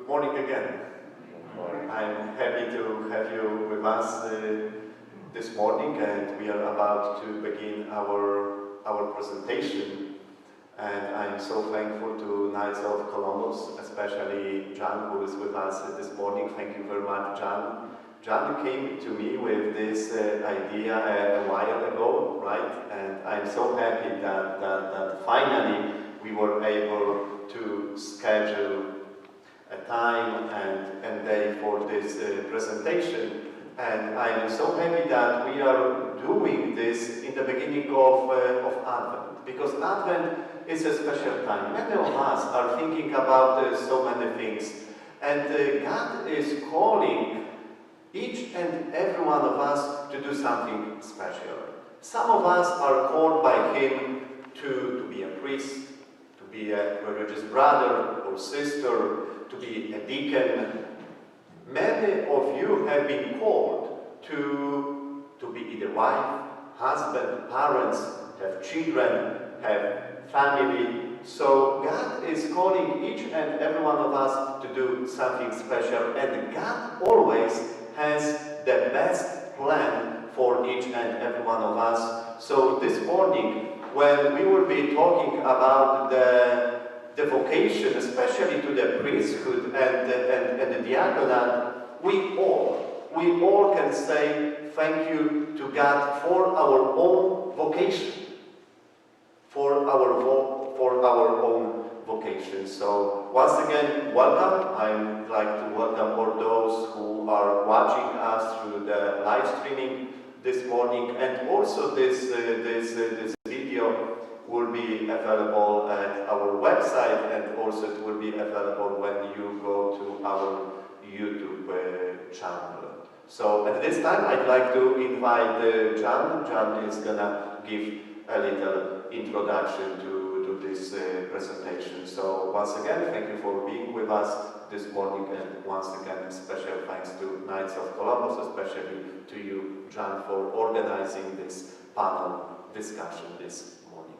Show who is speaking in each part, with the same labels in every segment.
Speaker 1: morning again. I'm happy to have you with us this morning, and we are about to begin our presentation. And I'm so thankful to Knights of Columbus, especially John, who is with us this morning. Thank you very much, John. John came to me with this idea a while ago, right? And I'm so happy that finally we were able to schedule a time and day for this presentation. And I'm so happy that we are doing this in the beginning of Advent, because Advent is a special time. Many of us are thinking about so many things, and God is calling each and every one of us to do something special. Some of us are called by Him to be a priest, to be a religious brother or sister, to be a deacon. Many of you have been called to be either wife, husband, parents, have children, have family. So God is calling each and every one of us to do something special, and God always has the best plan for each and every one of us. So this morning, when we will be talking about the vocation, especially to the priesthood and the diaconate, we all can say thank you to God for our own vocation, for our own vocation. So once again, welcome. I'd like to welcome all those who are watching us through the live streaming this morning, and also this video will be available at our website, and also it will be available when you go to our YouTube channel. So at this time, I'd like to invite John. John is gonna give a little introduction to this presentation. So once again, thank you for being with us this morning, and once again, special thanks to Knights of Columbus, especially to you, John, for organizing this panel discussion this morning.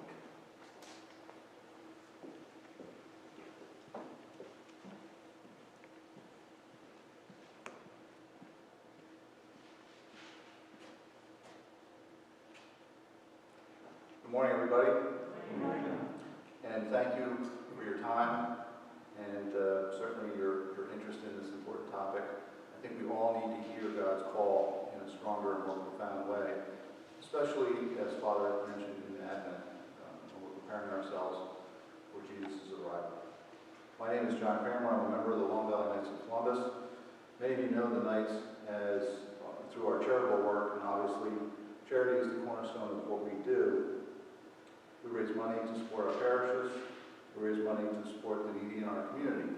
Speaker 2: Good morning, everybody. Good morning. And thank you for your time and certainly your interest in this important topic. I think we all need to hear God's call in a stronger and more profound way, especially as Father mentioned in Advent, when we're preparing ourselves for Jesus' arrival. My name is John Kramer. I'm a member of the Long Valley Knights of Columbus. Many of you know the Knights as through our charitable work, and obviously charity is the cornerstone of what we do. We raise money to support our parishes. We raise money to support the needy in our community.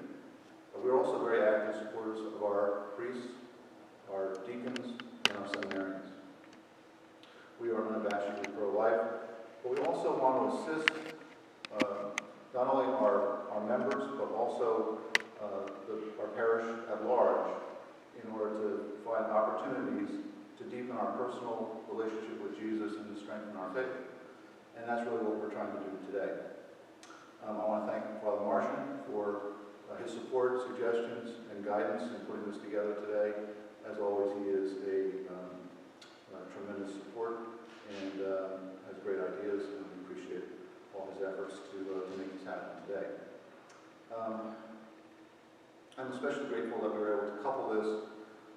Speaker 2: But we're also very active supporters of our priests, our deacons, and our seminarians. We are unabashedly pro-life, but we also want to assist not only our members, but also our parish at large in order to find opportunities to deepen our personal relationship with Jesus and to strengthen our faith. And that's really what we're trying to do today. I want to thank Father Martian for his support, suggestions, and guidance in putting this together today. As always, he is a tremendous support and has great ideas, and we appreciate all his efforts to make this happen today. I'm especially grateful that we were able to couple this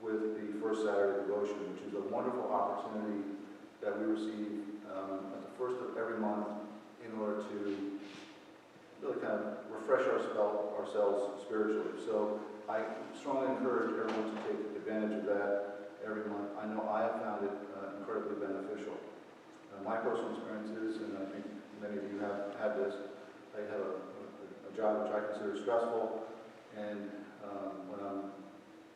Speaker 2: with the First Saturday Devotion, which is a wonderful opportunity that we receive at the first of every month in order to really kind of refresh ourselves spiritually. So I strongly encourage everyone to take advantage of that every month. I know I have found it incredibly beneficial. My personal experiences, and I think many of you have had this, I have a job which I consider stressful, and when I'm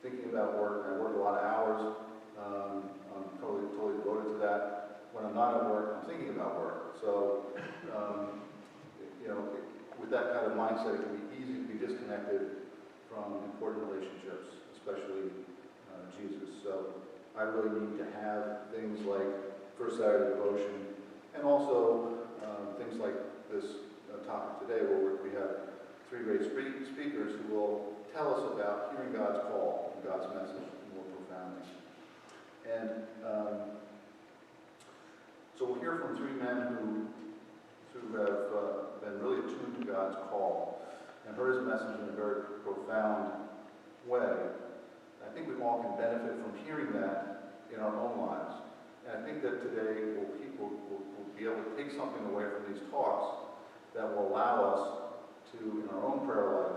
Speaker 2: thinking about work, and I work a lot of hours, I'm totally devoted to that. When I'm not at work, I'm thinking about work. So, with that kind of mindset, it can be easy to be disconnected from important relationships, especially Jesus. So, I really need to have things like First Saturday Devotion, and also things like this topic today, where we have three great speakers who will tell us about hearing God's call and God's message more profoundly. And so we'll hear from three men who have been really attuned to God's call and heard his message in a very profound way. I think we all can benefit from hearing that in our own lives. And I think that today we'll be able to take something away from these talks that will allow us to, in our own prayer life,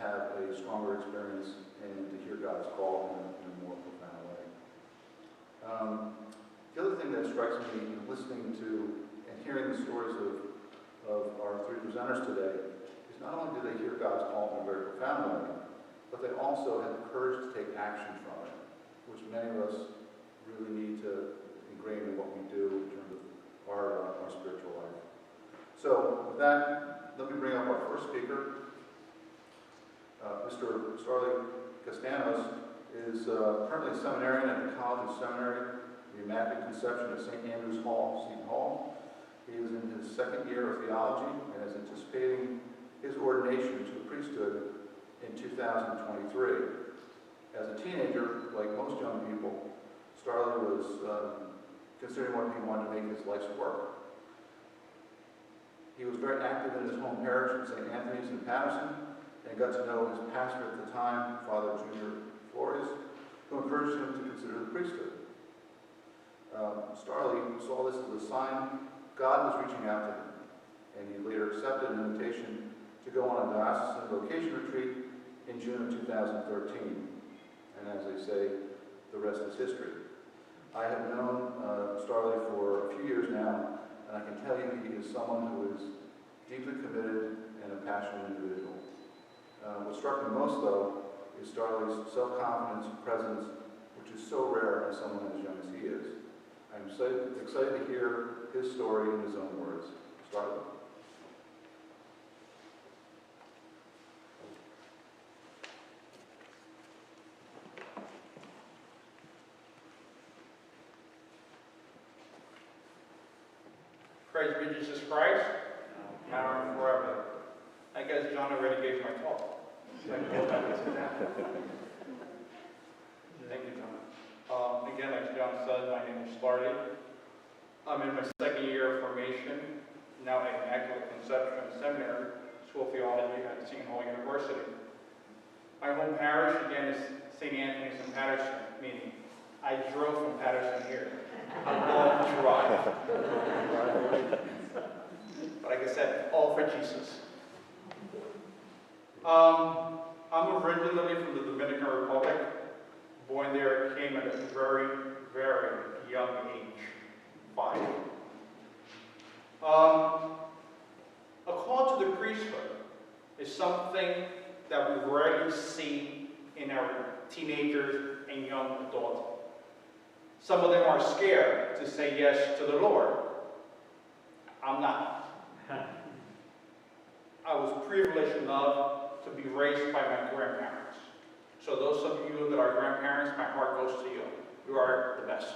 Speaker 2: have a stronger experience and to hear God's call in a more profound way. The other thing that strikes me in listening to and hearing the stories of our three presenters today is not only do they hear God's call in a very profound way, but they also have the courage to take action from it, which many of us really need to ingrain in what we do in terms of our spiritual life. So with that, let me bring up our first speaker. Mr. Starley Castanos is currently a seminarian at the College of Seminary, the Immaculate Conception at St. Andrew's Hall, Seton Hall. He is in his second year of theology and is anticipating his ordination to the priesthood in 2023. As a teenager, like most young people, Starley was considering what he wanted to make his life's work. He was very active in his home parish in St. Anthony's in Patterson, and got to know his pastor at the time, Father Junior Flores, who encouraged him to consider the priesthood. Starley saw this as a sign God was reaching out to him, and he later accepted an invitation to go on a diocesan vocation retreat in June of 2013. And as they say, the rest is history. I have known Starley for a few years now, and I can tell you he is someone who is deeply committed and a passionate individual. What struck me most, though, is Starley's self-confidence and presence, which is so rare in someone as young as he is. I'm so excited to hear his story in his own words. Starley?
Speaker 3: Praise be Jesus Christ, now and forever. I guess John already gave my talk. Thank you, John. Again, like John said, my name is Starley. I'm in my second year of formation, now at Immaculate Conception Seminary, School of Theology at Seton Hall University. My home parish, again, is St. Anthony's in Patterson, meaning I drove from Patterson here. A long drive. But like I said, all for Jesus. I'm originally from the Dominican Republic. Born there, came at a very, very young age, 5. A call to the priesthood is something that we rarely see in our teenagers and young adults. Some of them are scared to say yes to the Lord. I'm not. I was privileged enough to be raised by my grandparents. So those of you that are grandparents, my heart goes to you. You are the best.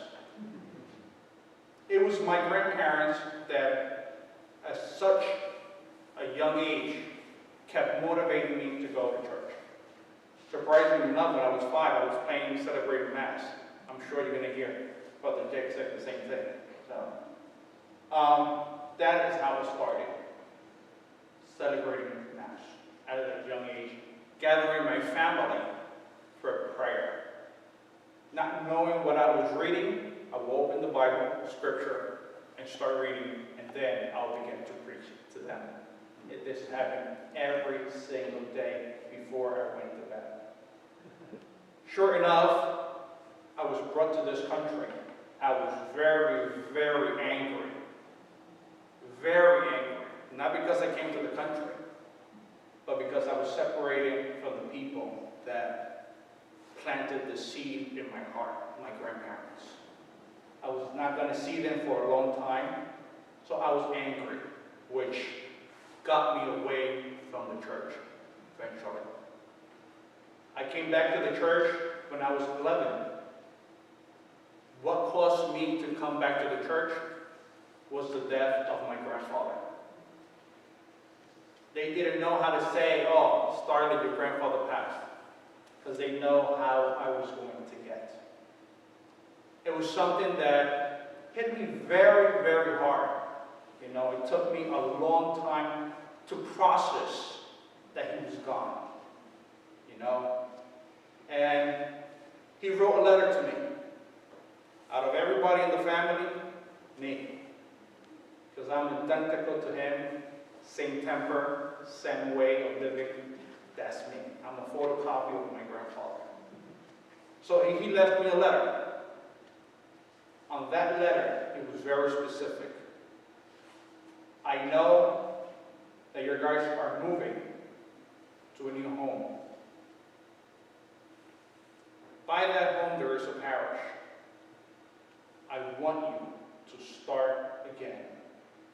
Speaker 3: It was my grandparents that, at such a young age, kept motivating me to go to church. Surprisingly enough, when I was 5, I was playing celebrated Mass. I'm sure you're going to hear Brother Jake say the same thing. So, that is how it started. Celebrating Mass at a young age, gathering my family for prayer. Not knowing what I was reading, I would open the Bible, Scripture, and start reading, and then I'll begin to preach to them. This happened every single day before I went to bed. Sure enough, I was brought to this country. I was very, very angry. Very angry. Not because I came to the country, but because I was separated from the people that planted the seed in my heart, my grandparents. I was not going to see them for a long time, so I was angry, which got me away from the church eventually. I came back to the church when I was 11. What caused me to come back to the church was the death of my grandfather. They didn't know how to say, oh, started your grandfather passed, because they know how I was going to get. It was something that hit me very, very hard. You know, it took me a long time to process that he was gone. You know, and he wrote a letter to me. Out of everybody in the family, me. Because I'm identical to him, same temper, same way of living. That's me. I'm a photocopy of my grandfather. So he left me a letter. On that letter, it was very specific. I know that your guys are moving to a new home. By that home, there is a parish. I want you to start again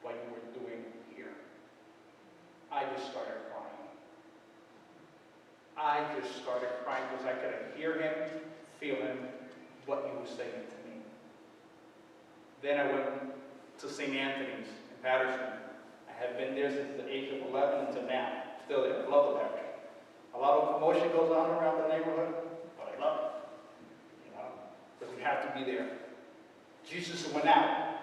Speaker 3: what you were doing here. I just started crying. I just started crying because I could hear him, feel him, what he was saying to me. Then I went to St. Anthony's in Patterson. I have been there since the age of 11 until now. Still there. I love the parish. A lot of commotion goes on around the neighborhood, but I love it. You know, because we have to be there. Jesus went out.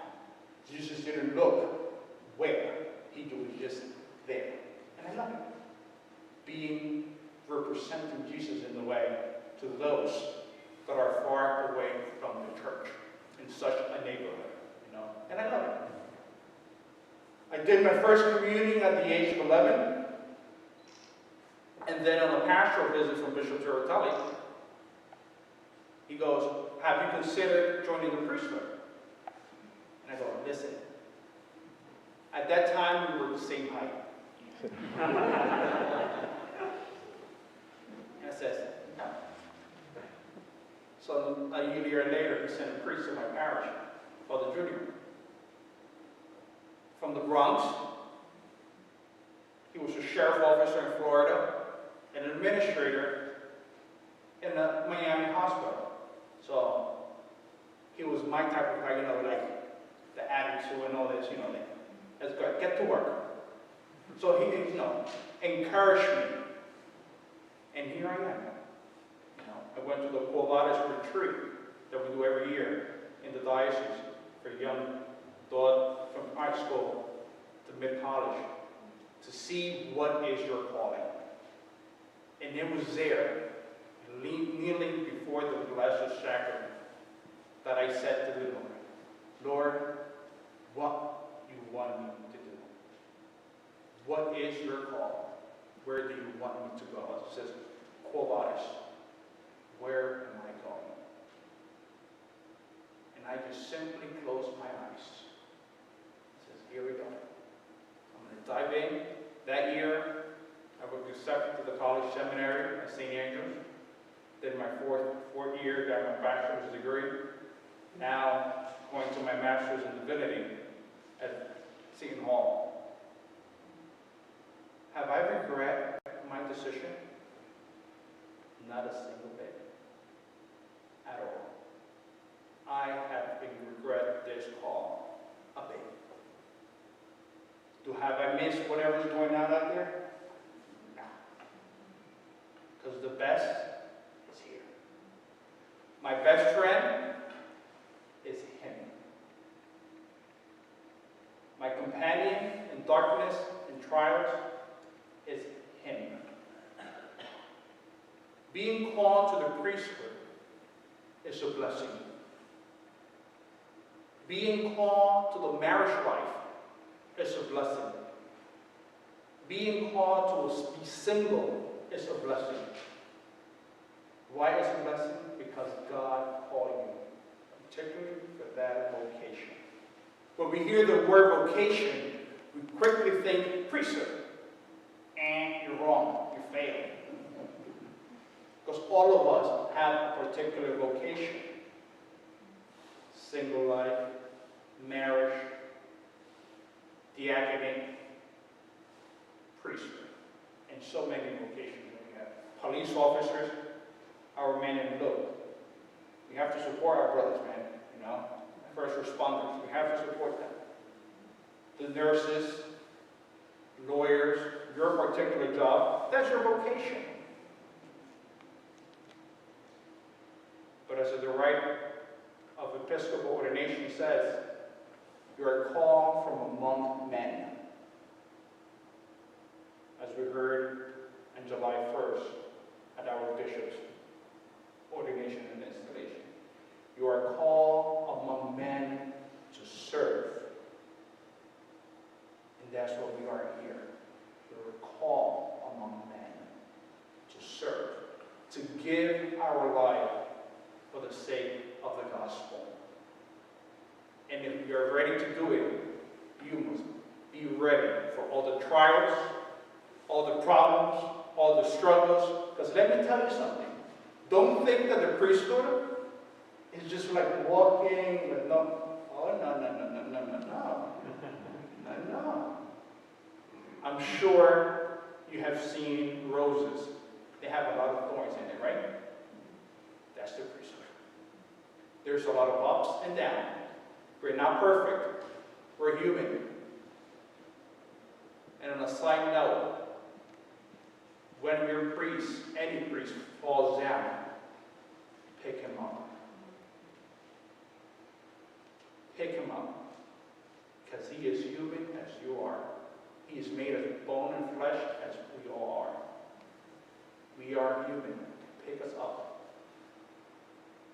Speaker 3: Jesus didn't look where. He was just there. And I love it. Being, representing Jesus in the way to those that are far away from the church in such a neighborhood, you know. And I love it. I did my first communion at the age of 11. And then on a pastoral visit from Bishop Turritelli, he goes, have you considered joining the priesthood? And I go, listen. At that time, we were the same height. And I says, no. So a year later, he sent a priest to my parish, Father Junior. From the Bronx. He was a sheriff officer in Florida and an administrator in a Miami hospital. So he was my type of guy, you know, like the attitude and all this, you know, like, let's go, get to work. So he, you know, encouraged me. And here I am. You know, I went to the Quo Vadis retreat that we do every year in the diocese for young thought from high school to mid-college to see what is your calling. And it was there, kneeling before the Blessed Sacrament, that I said to the Lord, Lord, what you want me to do? What is your call? Where do you want me to go? It says, Quo Vadis. Where am I going? And I just simply closed my eyes. It says, here we go. I'm going to dive in. That year, I was accepted to the college seminary at St. Andrews. Did my fourth year, got my bachelor's degree. Now, going to my master's in divinity at Seton Hall. Have I regret my decision? Not a single bit. At all. I have regret this call a bit. Have I missed whatever's going on out there? No. Because the best is here. My best friend is him. My companion in darkness and trials is him. Being called to the priesthood is a blessing. Being called to the marriage life is a blessing. Being called to be single is a blessing. Why is it a blessing? Because God called you, particularly for that vocation. When we hear the word vocation, we quickly think priesthood. And you're wrong, you failed. Because all of us have a particular vocation. Single life, marriage, diaconate, priesthood, and so many vocations that we have. Police officers, our men in blue. We have to support our brothers, man, you know. First responders, we have to support them. The nurses, lawyers, your particular job, that's your vocation. But as the rite of Episcopal ordination says, you are called from among men. As we heard on July 1st at our bishop's ordination and installation. You are called among men to serve. And that's what we are here. You are called among men to serve, to give our life for the sake of the gospel. And if you are ready to do it, you must be ready for all the trials, all the problems, all the struggles. Because let me tell you something. Don't think that the priesthood is just like walking with no, oh, no. I'm sure you have seen roses. They have a lot of thorns in it, right? That's the priesthood. There's a lot of ups and downs. We're not perfect. We're human. And on a side note, when we're priests, any priest falls down, pick him up. Pick him up. Because he is human as you are. He is made of bone and flesh as we all are. We are human. Pick us up.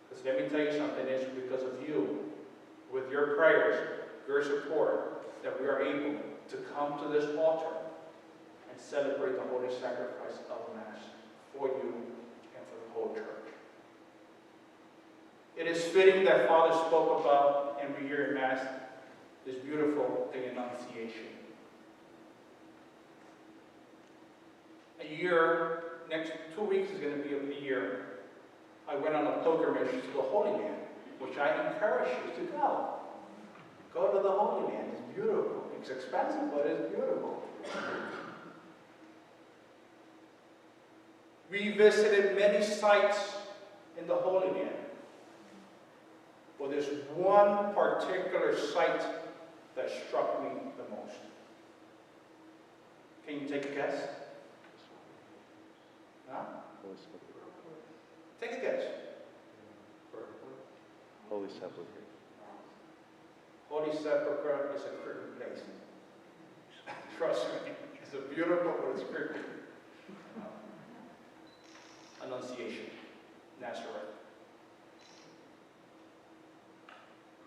Speaker 3: Because let me tell you something, it's because of you, with your prayers, your support, that we are able to come to this altar and celebrate the holy sacrifice of Mass for you and for the whole church. It is fitting that Father spoke about every year in Mass this beautiful the Annunciation. A year, next 2 weeks is going to be a year. I went on a pilgrimage to the Holy Land, which I encourage you to go. Go to the Holy Land. It's beautiful. It's expensive, but it's beautiful. We visited many sites in the Holy Land. Well, there's one particular site that struck me the most. Can you take a guess? Huh? Take a guess.
Speaker 1: Holy Sepulchre.
Speaker 3: Holy Sepulchre is a creepy place. Trust me, it's a beautiful, but it's creepy. Annunciation, Nazareth.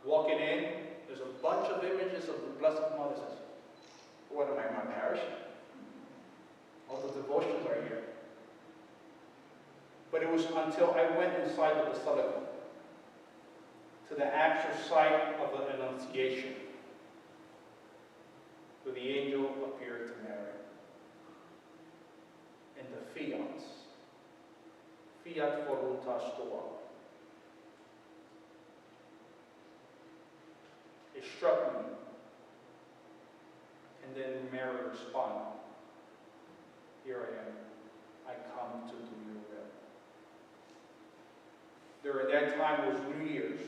Speaker 3: Walking in, there's a bunch of images of the Blessed Mother. What am I, my parish? All the devotions are here. But it was until I went inside the Basilica to the actual site of the Annunciation, where the angel appeared to Mary. And the fiats, fiat voluntas tua. It struck me. And then Mary responded, here I am. I come to do your will. During that time, it was New Year's.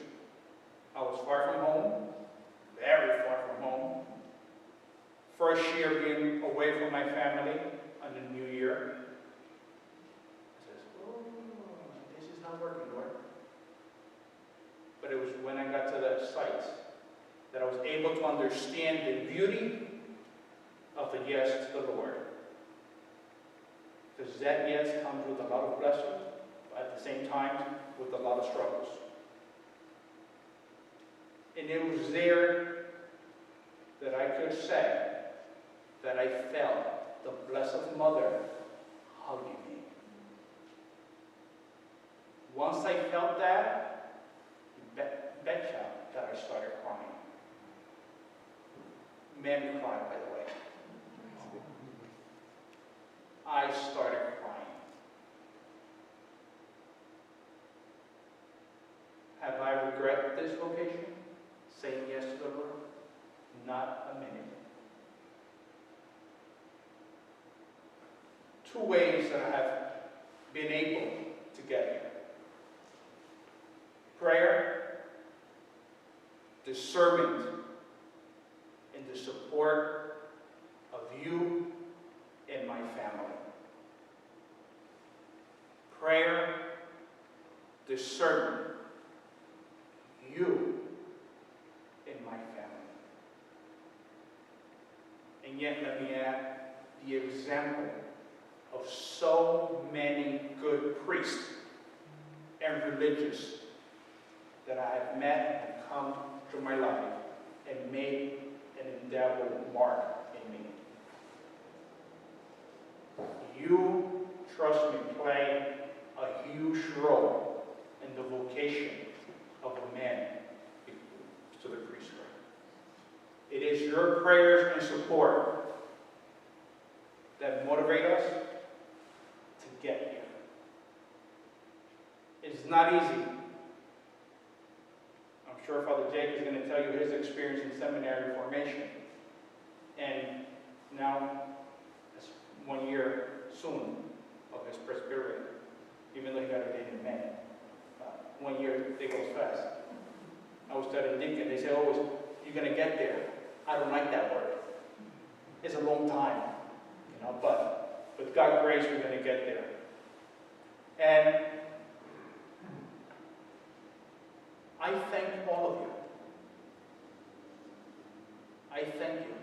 Speaker 3: I was far from home, very far from home. First year being away from my family on the New Year. I says, oh, this is not working, Lord. But it was when I got to that site that I was able to understand the beauty of the yes to the Lord. Because that yes comes with a lot of blessings, but at the same time, with a lot of struggles. And it was there that I could say that I felt the Blessed Mother hugging me. Once I felt that, betcha that I started crying. Men cry, by the way. I started crying. Have I regretted this vocation? Saying yes to the Lord? Not a minute. 2 ways that I have been able to get here. Prayer, discernment, and the support of you and my family. Prayer, discernment, you in my family. And yet, let me add the example of so many good priests and religious that I have met and come through my life and made an indelible mark in me. You, trust me, play a huge role in the vocation of a man to the priesthood. It is your prayers and support that motivate us to get here. It's not easy. I'm sure Father Jake is going to tell you his experience in seminary formation. And now, it's 1 year soon of his presbyterian, even though he got ordained in May. 1 year, it goes fast. I was studying deacon, they say, oh, you're going to get there. I don't like that word. It's a long time, but with God's grace, we're going to get there. And I thank all of you. I thank you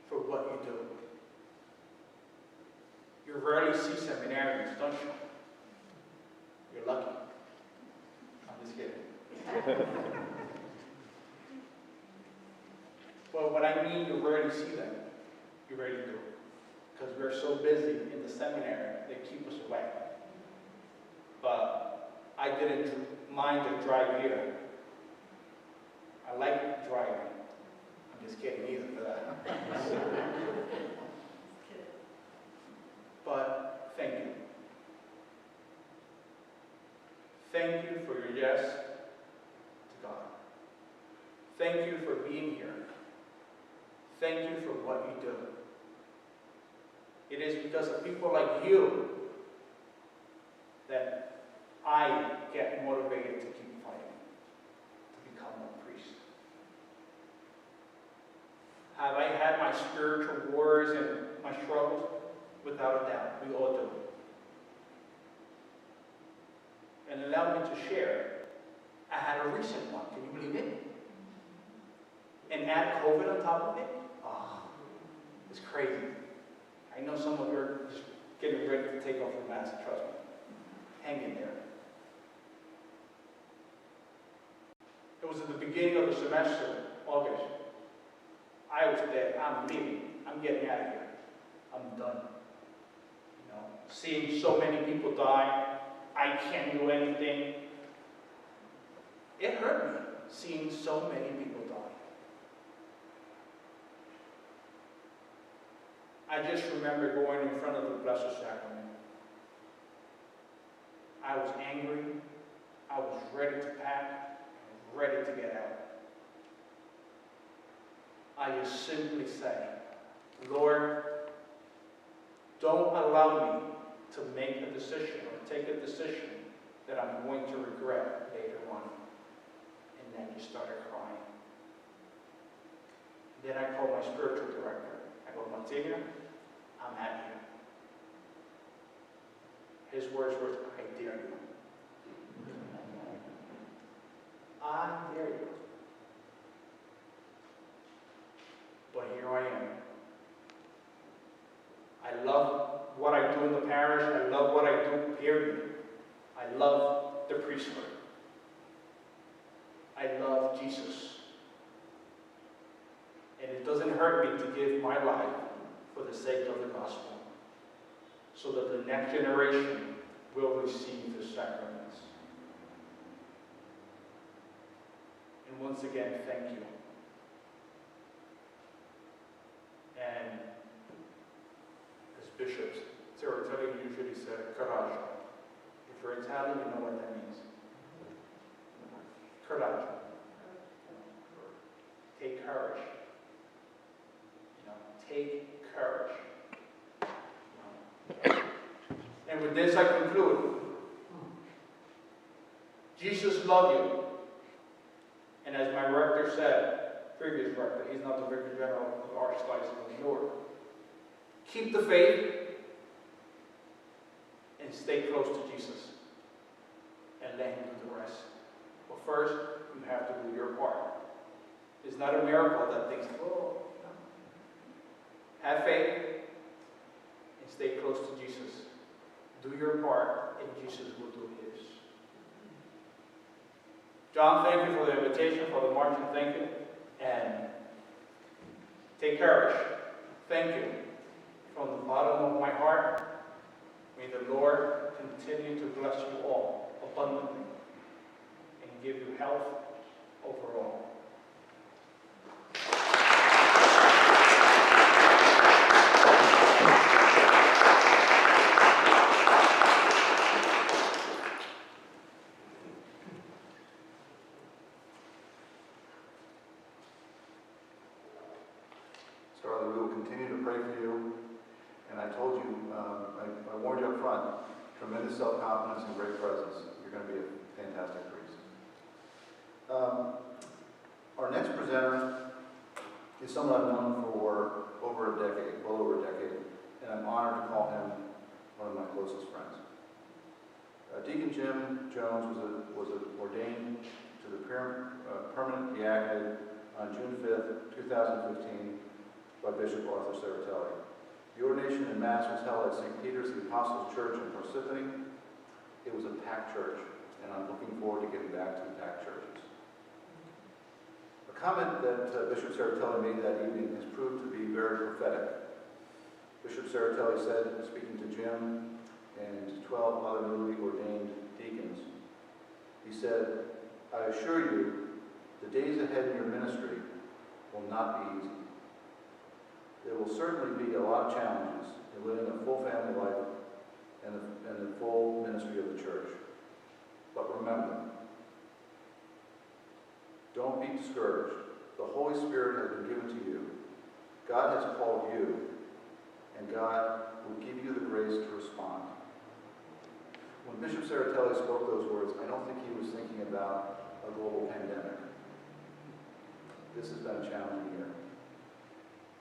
Speaker 3: for what you do. You rarely see seminarians, don't you? You're lucky. I'm just kidding. Well, what I mean, you rarely see them. You rarely do. Because we're so busy in the seminary, they keep us away. But I didn't mind the drive here. I like driving. I'm just kidding either for that. But thank you. Thank you for your yes to God. Thank you for being here. Thank you for what you do. It is because of people like you that I get motivated to keep fighting, to become a priest. Have I had my spiritual wars and my struggles? Without a doubt, we all do. And allow me to share, I had a recent one, can you believe it? And add COVID on top of it? Oh, it's crazy. I know some of you are just getting ready to take off your mask, trust me. Hang in there. It was at the beginning of the semester, August. I was dead. I'm leaving. I'm getting out of here. I'm done. Seeing so many people die, I can't do anything. It hurt me, seeing so many people die. I just remember going in front of the Blessed Sacrament. I was angry. I was ready to pack, ready to get out. I just simply say, Lord, don't allow me to make a decision or take a decision that I'm going to regret later on. And then you started crying. Then I called my spiritual director. I go, Monsignor, I'm at you. His words were, I dare you. I dare you. But here I am. I love what I do in the parish. I love what I do, period. I love the priesthood. I love Jesus. And it doesn't hurt me to give my life for the sake of the gospel, so that the next generation will receive the sacraments. And once again, thank you. And as bishops, Terratelli usually said, coraggio. If you're Italian, you know what that means. Coraggio. Take courage. Take courage. And with this I conclude. Jesus loved you. And as my rector said, previous rector, he's not the Vicar General of the Archdiocese of New York, keep the faith, and stay close to Jesus. And let him do the rest. But first, you have to do your part. It's not a miracle that things, oh, no. Have faith and stay close to Jesus. Do your part, and Jesus will do his. John, thank you for the invitation, for the marching, thank you. And take courage. Thank you. From the bottom of my heart, may the Lord continue to bless you all abundantly and give you health overall.
Speaker 2: Starla, we will continue to pray for you. And I told you, I warned you up front, tremendous self-confidence and great presence. You're going to be a fantastic priest. Our next presenter is someone I've known for over a decade, well over a decade, and I'm honored to call him one of my closest friends. Deacon Jim Jones was ordained to the permanent diaconate on June 5th, 2015 by Bishop Arthur Serratelli. The ordination and Mass was held at St. Peter's the Apostles' Church in Parsippany. It was a packed church, and I'm looking forward to getting back to the packed churches. A comment that Bishop Serratelli made that evening has proved to be very prophetic. Bishop Serratelli said, speaking to Jim and 12 other newly ordained deacons, he said, "I assure you, the days ahead in your ministry will not be easy. There will certainly be a lot of challenges in living a full family life and the full ministry of the church. But remember, don't be discouraged. The Holy Spirit has been given to you. God has called you, and God will give you the grace to respond." When Bishop Serratelli spoke those words, I don't think he was thinking about a global pandemic. This has been a challenging year.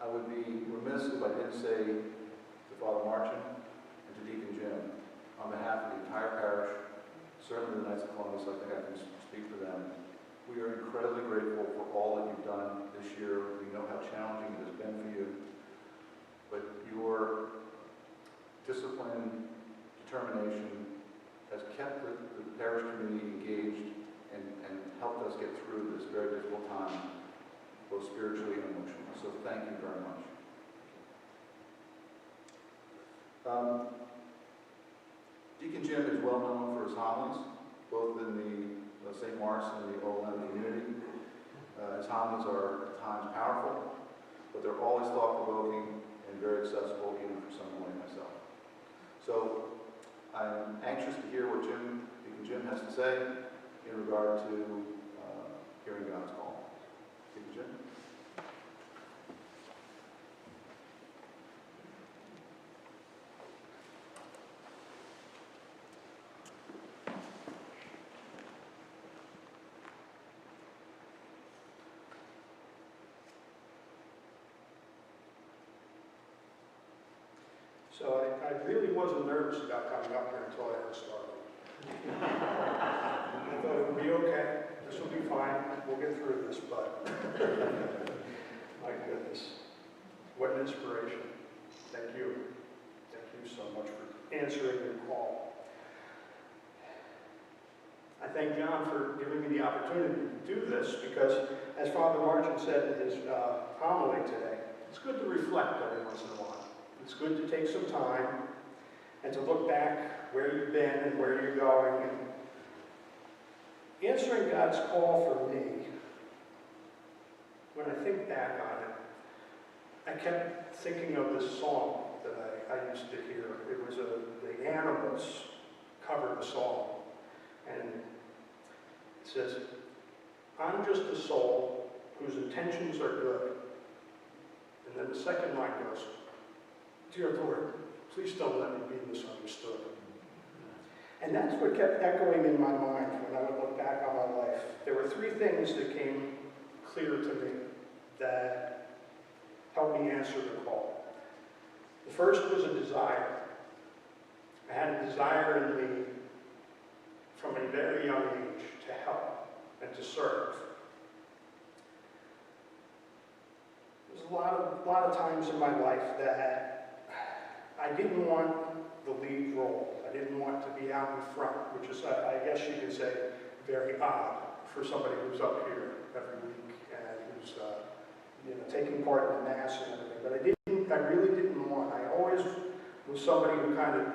Speaker 2: I would be remiss if I didn't say to Father Marchin and to Deacon Jim, on behalf of the entire parish, certainly the Knights of Columbus, I think I can speak for them, we are incredibly grateful for all that you've done this year. We know how challenging it has been for you, but your discipline, determination has kept the parish community engaged and helped us get through this very difficult time, both spiritually and emotionally. So thank you very much. Deacon Jim is well known for his homilies, both in the St. Mark's and the OLM community. His homilies are at times powerful, but they're always thought-provoking and very accessible even for someone like myself. So I'm anxious to hear what Deacon Jim has to say in regard to hearing God's call. Deacon Jim?
Speaker 4: So I really wasn't nervous about coming up here until I heard Starla. I thought it would be okay. This will be fine. We'll get through this, but my goodness, what an inspiration. Thank you. Thank you so much for answering your call. I thank John for giving me the opportunity to do this because, as Father Marchin said in his homily today, it's good to reflect every once in a while. It's good to take some time and to look back where you've been and where you're going. And answering God's call for me, when I think back on it, I kept thinking of this song that I used to hear. It was the Animals covered the song. And it says, "I'm just a soul whose intentions are good." And then the second line goes, "Dear Lord, please don't let me be misunderstood." And that's what kept echoing in my mind when I would look back on my life. There were three things that came clear to me that helped me answer the call. The first was a desire. I had a desire in me from a very young age to help and to serve. There's a lot of times in my life that I didn't want the lead role. I didn't want to be out in front, which is, I guess you could say, very odd for somebody who's up here every week and who's taking part in the mass and everything. But I really didn't want. I always was somebody who kind of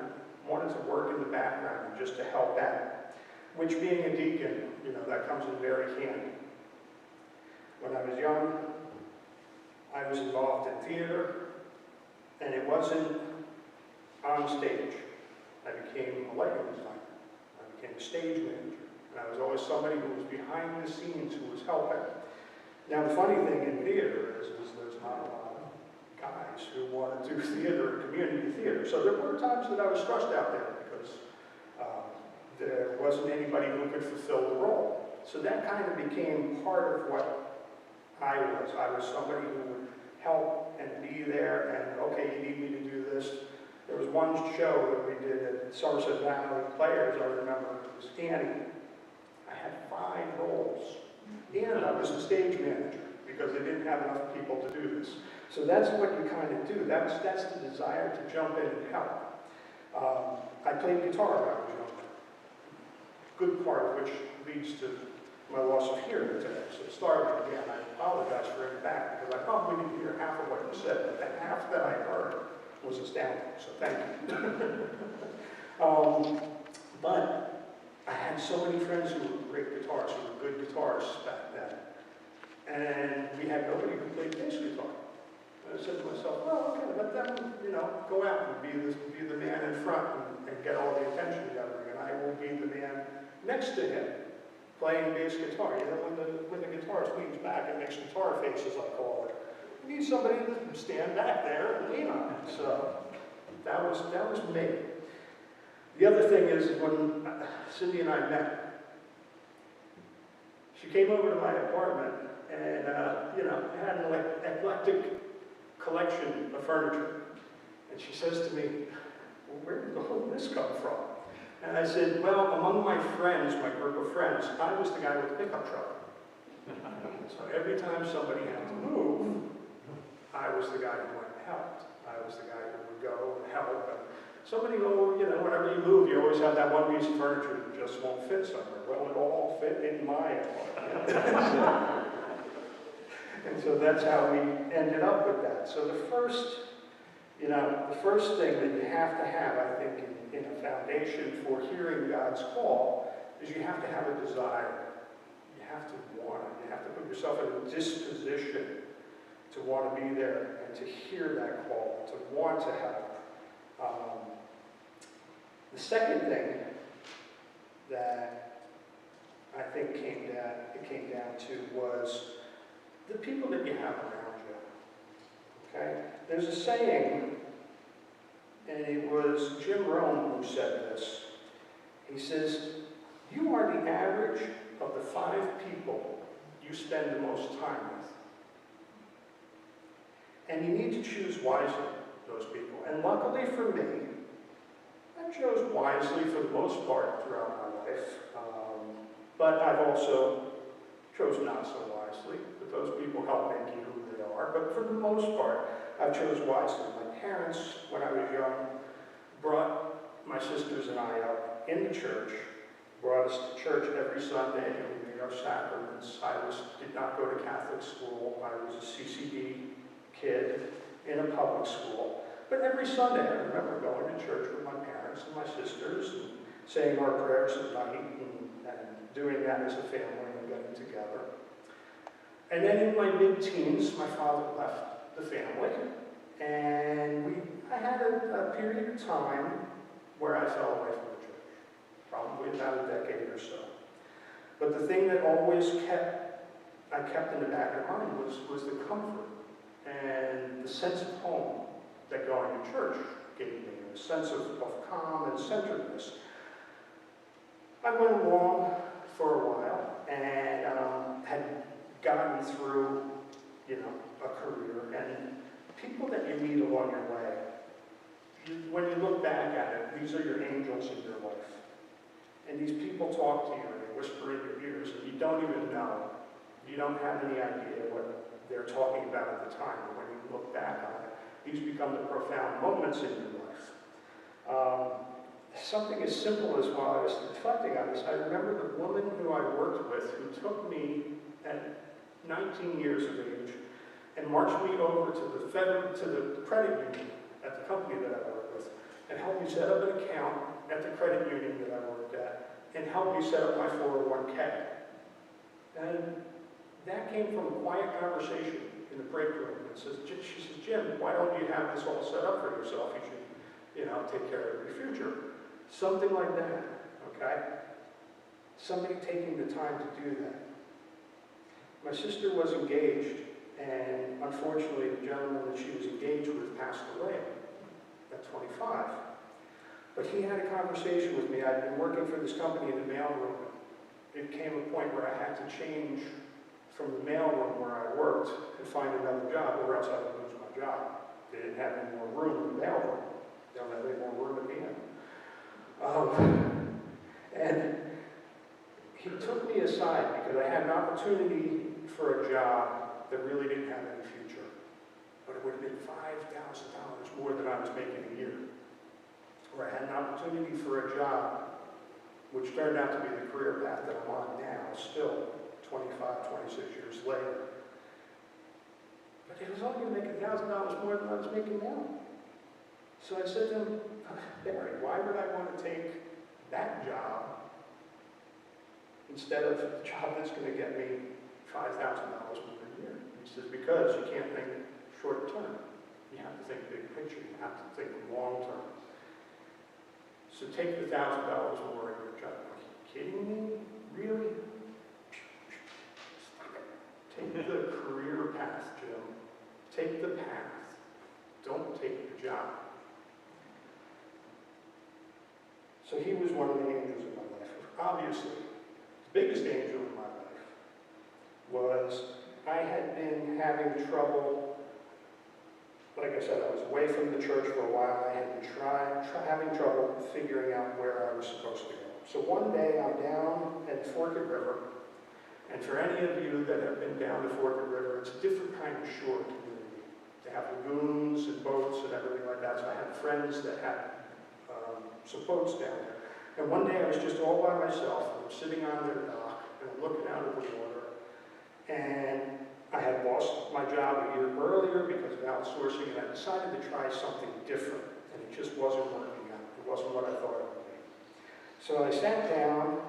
Speaker 4: wanted to work in the background just to help out. Which, being a deacon, that comes in very handy. When I was young, I was involved in theater, and it wasn't on stage. I became a lighting designer. I became a stage manager. And I was always somebody who was behind the scenes, who was helping. Now, the funny thing in theater is there's not a lot of guys who want to do theater, community theater. So there were times that I was stressed out there because there wasn't anybody who could fulfill the role. So that kind of became part of what I was. I was somebody who would help and be there and, okay, you need me to do this. There was one show that we did at Somerset Valley Players, I remember, it was Annie. I had 5 roles. And I was the stage manager because they didn't have enough people to do this. So that's what you kind of do. That's the desire to jump in and help. I played guitar when I was younger. Good part of which leads to my loss of hearing today. So starting again, I apologize for it back because I probably didn't hear half of what you said, but the half that I heard was astounding, so thank you. But I had so many friends who were great guitarists, who were good guitarists back then. And we had nobody who played bass guitar. And I said to myself, well, okay, let them, go out and be the man in front and get all the attention together. And I will be the man next to him playing bass guitar. When the guitarist leans back and makes guitar faces, I call it. You need somebody to stand back there and lean on it. So that was me. The other thing is when Cindy and I met, she came over to my apartment and, had an eclectic collection of furniture. And she says to me, well, where did all this come from? And I said, well, among my friends, my group of friends, I was the guy with the pickup truck. So every time somebody had to move, I was the guy who went and helped. I was the guy who would go and help. And somebody, whenever you move, you always have that one piece of furniture that just won't fit somewhere. Well, it all fit in my apartment. And so that's how we ended up with that. So the first thing that you have to have, I think, in a foundation for hearing God's call is you have to have a desire. You have to want it. You have to put yourself in a disposition to want to be there and to hear that call, to want to help. The second thing that I think came down to was the people that you have around you. Okay? There's a saying, and it was Jim Rome who said this. He says, you are the average of the 5 people you spend the most time with. And you need to choose wisely, those people. And luckily for me, I chose wisely for the most part throughout my life. But I've also chose not so wisely. But those people help make you who they are. But for the most part, I chose wisely. My parents, when I was young, brought my sisters and I up in the church, brought us to church every Sunday, and we made our sacraments. I did not go to Catholic school. I was a CCD kid in a public school. But every Sunday, I remember going to church with my parents and my sisters and saying our prayers at night and doing that as a family and getting together. And then in my mid-teens, my father left the family, and I had a period of time where I fell away from the church, probably about a decade or so. But the thing that always I kept in the back of my mind was the comfort and the sense of home that going to church gave me, a sense of calm and centeredness. I went along for a while and had gotten through, a career, and people that you meet along your way when you look back at it, these are your angels in your life. And these people talk to you and they whisper in your ears and you don't even know. You don't have any idea what they're talking about at the time. But when you look back on it, these become the profound moments in your life. Something as simple as while I was reflecting on this, I remember the woman who I worked with who took me at 19 years of age and marched me over to the credit union at the company that I worked with and helped me set up an account at the credit union that I worked at and helped me set up my 401k. And that came from a quiet conversation in the break room. She says, Jim, why don't you have this all set up for yourself? You should, take care of your future. Something like that, okay? Somebody taking the time to do that. My sister was engaged, and unfortunately, the gentleman that she was engaged with passed away at 25. But he had a conversation with me. I'd been working for this company in the mailroom. It came a point where I had to change from the mailroom where I worked and find another job, or else I would lose my job. They didn't have any more room in the mailroom. They don't have any more room at the end. And he took me aside because I had an opportunity for a job that really didn't have any future. But it would have been $5,000 more than I was making a year. Or I had an opportunity for a job which turned out to be the career path that I'm on now, still 25, 26 years later. But it was only going to make $1,000 more than I was making now. So I said to him, Barry, why would I want to take that job instead of the job that's going to get me $5,000 more a year? He says, because you can't think short term. You have to think big picture. You have to think long term. So take the $1,000 more in your job. Are you kidding me? Really? Stop it. Take the career path, Jim. Take the path. Don't take the job. So he was one of the angels in my life. Obviously, the biggest angel in my life was I had been having trouble. Like I said, I was away from the church for a while. I had been having trouble figuring out where I was supposed to go. So one day I'm down at Forked River, and for any of you that have been down to Forked River, it's a different kind of shore community. They have lagoons and boats and everything like that. So I had friends that had some boats down there. And one day I was just all by myself, and I'm sitting on their dock, and I'm looking out at the water, and I had lost my job a year earlier because of outsourcing, and I decided to try something different, and it just wasn't working out. It wasn't what I thought it would be. So I sat down,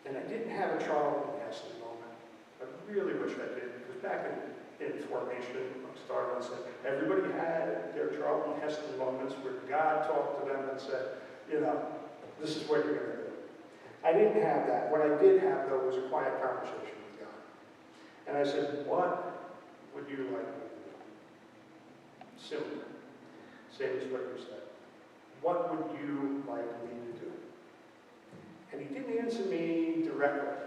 Speaker 4: and I didn't have a Charlton Heston moment. I really wish I did, because back in formation, Starland said, everybody had their Charlton Heston moments where God talked to them and said, this is what you're going to do. I didn't have that. What I did have, though, was a quiet conversation with God. And I said, what would you like me to do? Simple. Same as what you said. What would you like me to do? And he didn't answer me directly.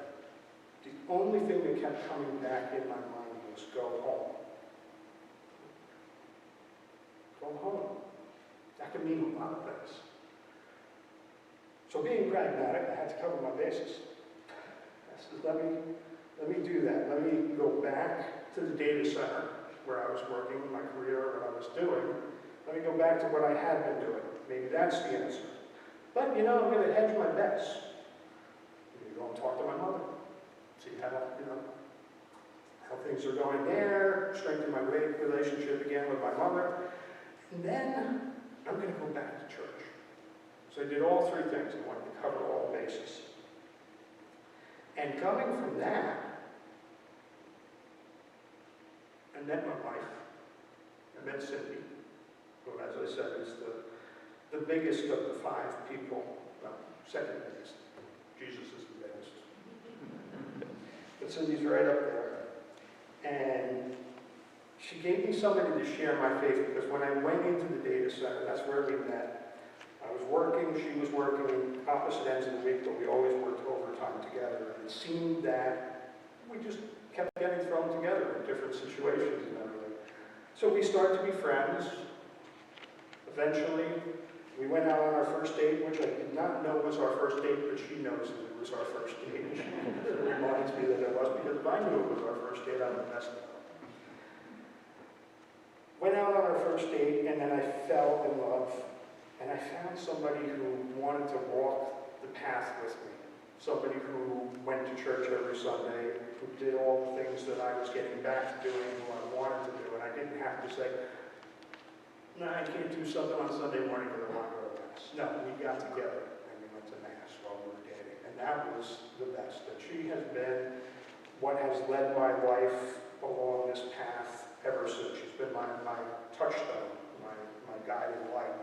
Speaker 4: The only thing that kept coming back in my mind was go home. Go home. That could mean a lot of things. So being pragmatic, I had to cover my bases. I said, let me do that. Let me go back to the data center where I was working, my career, what I was doing. Let me go back to what I had been doing. Maybe that's the answer. But, I'm going to hedge my bets. I'm going to go and talk to my mother. See how things are going there, strengthen my relationship again with my mother. And then I'm going to go back to church. So I did all three things. I wanted to cover all bases. And coming from that, I met my wife. I met Cindy, who, as I said, is the biggest of the five people. Well, second biggest. Jesus is the biggest. But Cindy's right up there. And she gave me somebody to share my faith, because when I went into the data center, that's where we met. I was working, she was working, opposite ends of the week, but we always worked overtime together. And it seemed that we just kept getting thrown together in different situations and everything. So we started to be friends. Eventually, we went out on our first date, which I did not know was our first date, but she knows that it was our first date. It reminds me that it was, because if I knew it was our first date, I would have messed it up. Went out on our first date, and then I fell in love, and I found somebody who wanted to walk the path with me. Somebody who went to church every Sunday, who did all the things that I was getting back to doing, who I wanted to do, and I didn't have to say, no, I can't do something on Sunday morning because I want to go to Mass. No, we got together and we went to Mass while we were dating, and that was the best. And she has been what has led my life along this path ever since. She's been my touchstone, my guiding light.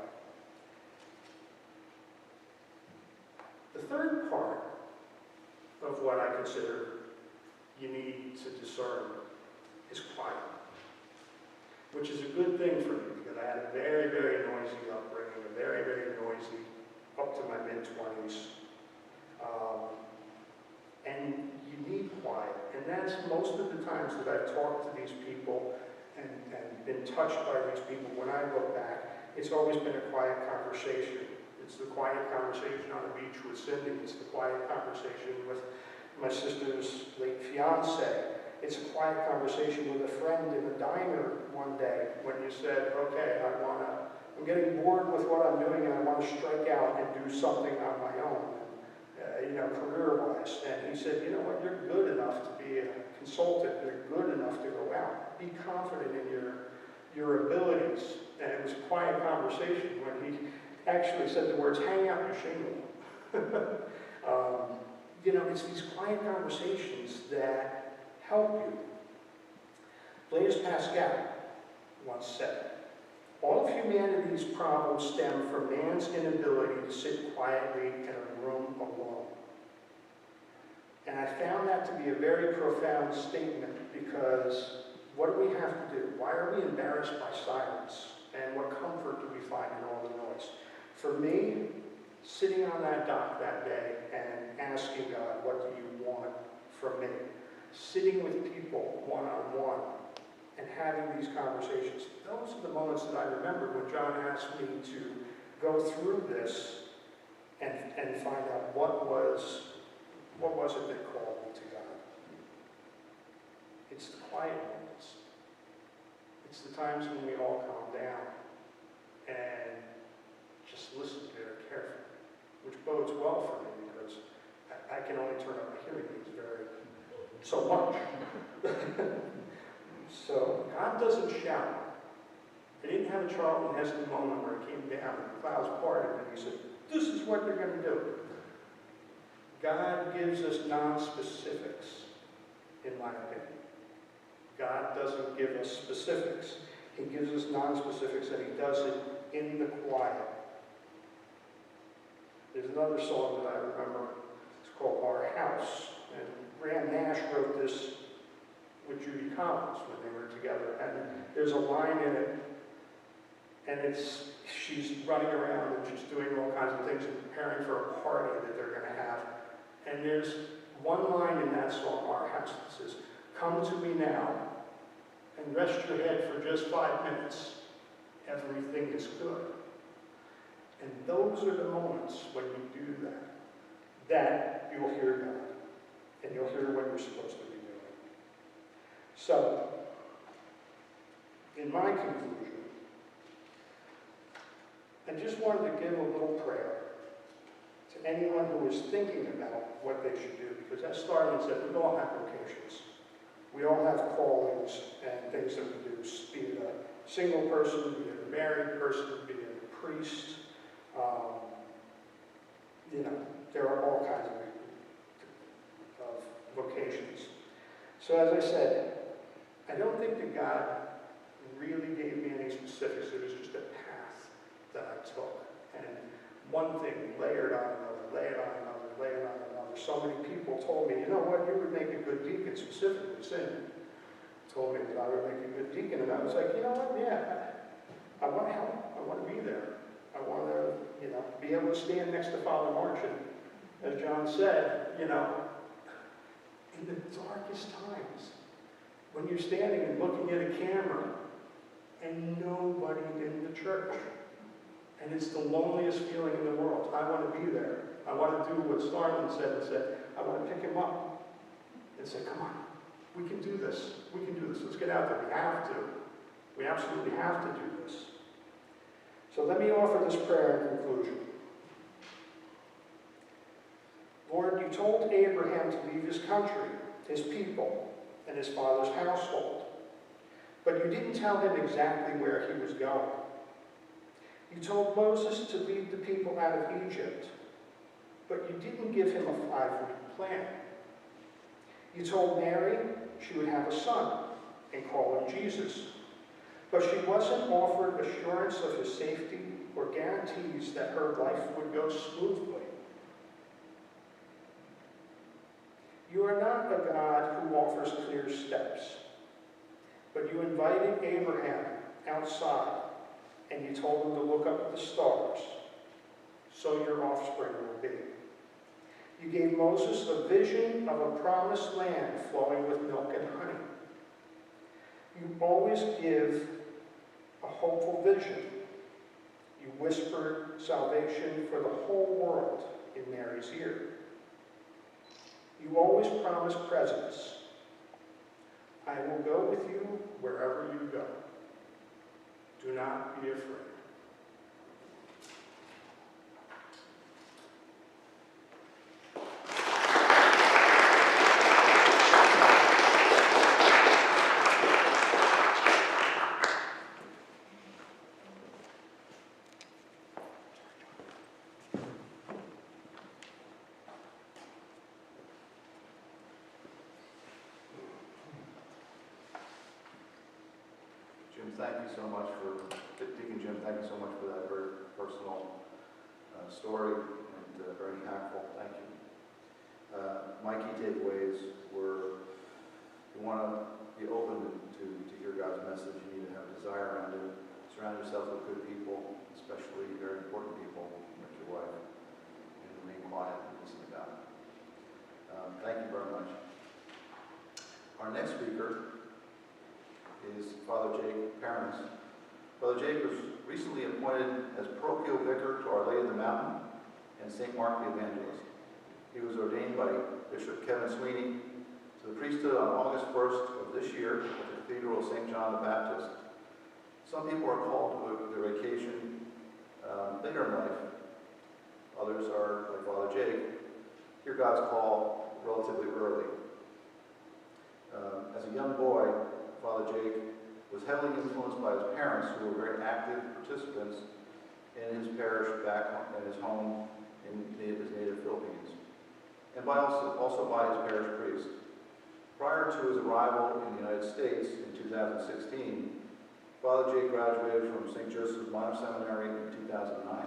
Speaker 4: The third part of what I consider you need to discern is quiet, which is a good thing for me because I had a very, very noisy upbringing, a very, very noisy up to my mid-20s. And you need quiet. And that's most of the times that I've talked to these people and been touched by these people. When I look back, it's always been a quiet conversation. It's the quiet conversation on the beach with Cindy. It's the quiet conversation with my sister's late fiance. It's a quiet conversation with a friend in a diner one day when you said, okay, I'm getting bored with what I'm doing and I want to strike out and do something on my own, career-wise. And he said, you know what, you're good enough to be a consultant. You're good enough to go out. Be confident in your abilities. And it was a quiet conversation when he actually said the words, hang out your shingle. It's these quiet conversations that help you. Blaise Pascal once said, all of humanity's problems stem from man's inability to sit quietly in a room alone. And I found that to be a very profound statement because what do we have to do? Why are we embarrassed by silence? And what comfort do we find in all the noise? For me, sitting on that dock that day and asking God, what do you want from me? Sitting with people one-on-one and having these conversations. Those are the moments that I remember when John asked me to go through this and find out what was it that called me to God. It's the quiet moments. It's the times when we all calm down and just listen very carefully, which bodes well for me because I can only turn up my hearing aids so much. So God doesn't shout. I didn't have a Charlton Heston moment where it came down and the clouds parted and he said, this is what they're going to do. God gives us non-specifics, in my opinion. God doesn't give us specifics. He gives us non-specifics and he does it in the quiet. There's another song that I remember. It's called Our House. And Graham Nash wrote this with Judy Collins when they were together. And there's a line in it, and she's running around and she's doing all kinds of things and preparing for a party that they're going to have. And there's one line in that song, Our House, that says, come to me now and rest your head for just 5 minutes. Everything is good. And those are the moments when you do that you'll hear God. And you'll hear what you're supposed to be doing. So, in my conclusion, I just wanted to give a little prayer to anyone who is thinking about what they should do. Because as Starlin said, we all have vocations. We all have callings and things that we do, be it a single person, be it a married person, be it a priest. There are all kinds of vocations. So as I said, I don't think that God really gave me any specifics. It was just a path that I took. And one thing layered on another, layered on another, layered on another. So many people told me, you know what, you would make a good deacon, specifically Sin told me that I would make a good deacon. And I was like, you know what, yeah, I want to help. I want to be there. I want to, be able to stand next to Father March. And as John said, in the darkest times, when you're standing and looking at a camera and nobody in the church, And it's the loneliest feeling in the world. I want to be there. I want to do what Starlin said, I want to pick him up and say, come on, we can do this. We can do this. Let's get out there. We have to. We absolutely have to do this. So let me offer this prayer in conclusion. Lord, you told Abraham to leave his country, his people, and his father's household. But you didn't tell him exactly where he was going. You told Moses to lead the people out of Egypt, but you didn't give him a 5-week plan. You told Mary she would have a son and call him Jesus, but she wasn't offered assurance of his safety or guarantees that her life would go smoothly. You are not a God who offers clear steps, but you invited Abraham outside and you told him to look up at the stars, so your offspring will be. You gave Moses a vision of a promised land flowing with milk and honey. You always give a hopeful vision. You whispered salvation for the whole world in Mary's ear. You always promise presence. I will go with you wherever you go. Do not be afraid.
Speaker 2: Thank you so much for, Deacon Jim, thank you so much for that very personal story and very impactful. Thank you. My key takeaways were you want to be open to hear God's message. You need to have a desire around it. Surround yourself with good people, especially very important people like your wife, and remain quiet and listen to God. Thank you very much. Our next speaker is Father Jake Parents. Father Jake was recently appointed as parochial vicar to Our Lady of the Mountain and St. Mark the Evangelist. He was ordained by Bishop Kevin Sweeney to the priesthood on August 1st of this year at the Cathedral of St. John the Baptist. Some people are called to their vocation later in life. Others are, like Father Jake, hear God's call relatively early. As a young boy, Father Jake was heavily influenced by his parents, who were very active participants in his parish back in his home in his native Philippines, and also by his parish priest. Prior to his arrival in the United States in 2016, Father Jake graduated from St. Joseph's Minor Seminary in 2009,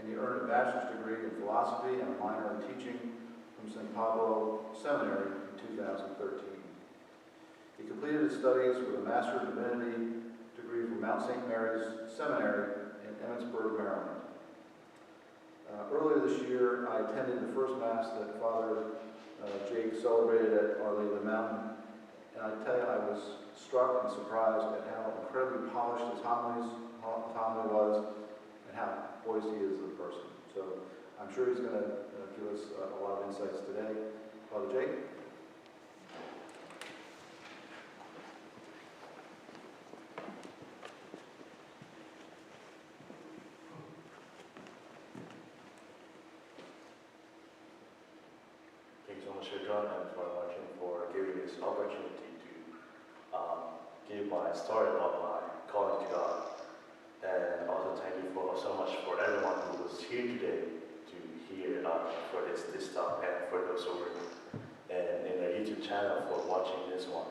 Speaker 2: and he earned a bachelor's degree in philosophy and a minor in teaching from St. Pablo Seminary in 2013. He completed his studies with a Master of Divinity degree from Mount St. Mary's Seminary in Emmitsburg, Maryland. Earlier this year, I attended the first Mass that Father Jake celebrated at Our Lady of the Mountain, and I tell you, I was struck and surprised at how incredibly polished his homily was and how poised he is as a person. So I'm sure he's going to give us a lot of insights today. Father Jake?
Speaker 5: Thank you so much, John, and for Martin for giving me this opportunity to give my story about my calling to God. And also thank you so much for everyone who was here today to hear for this talk, and for those who were in the YouTube channel for watching this one.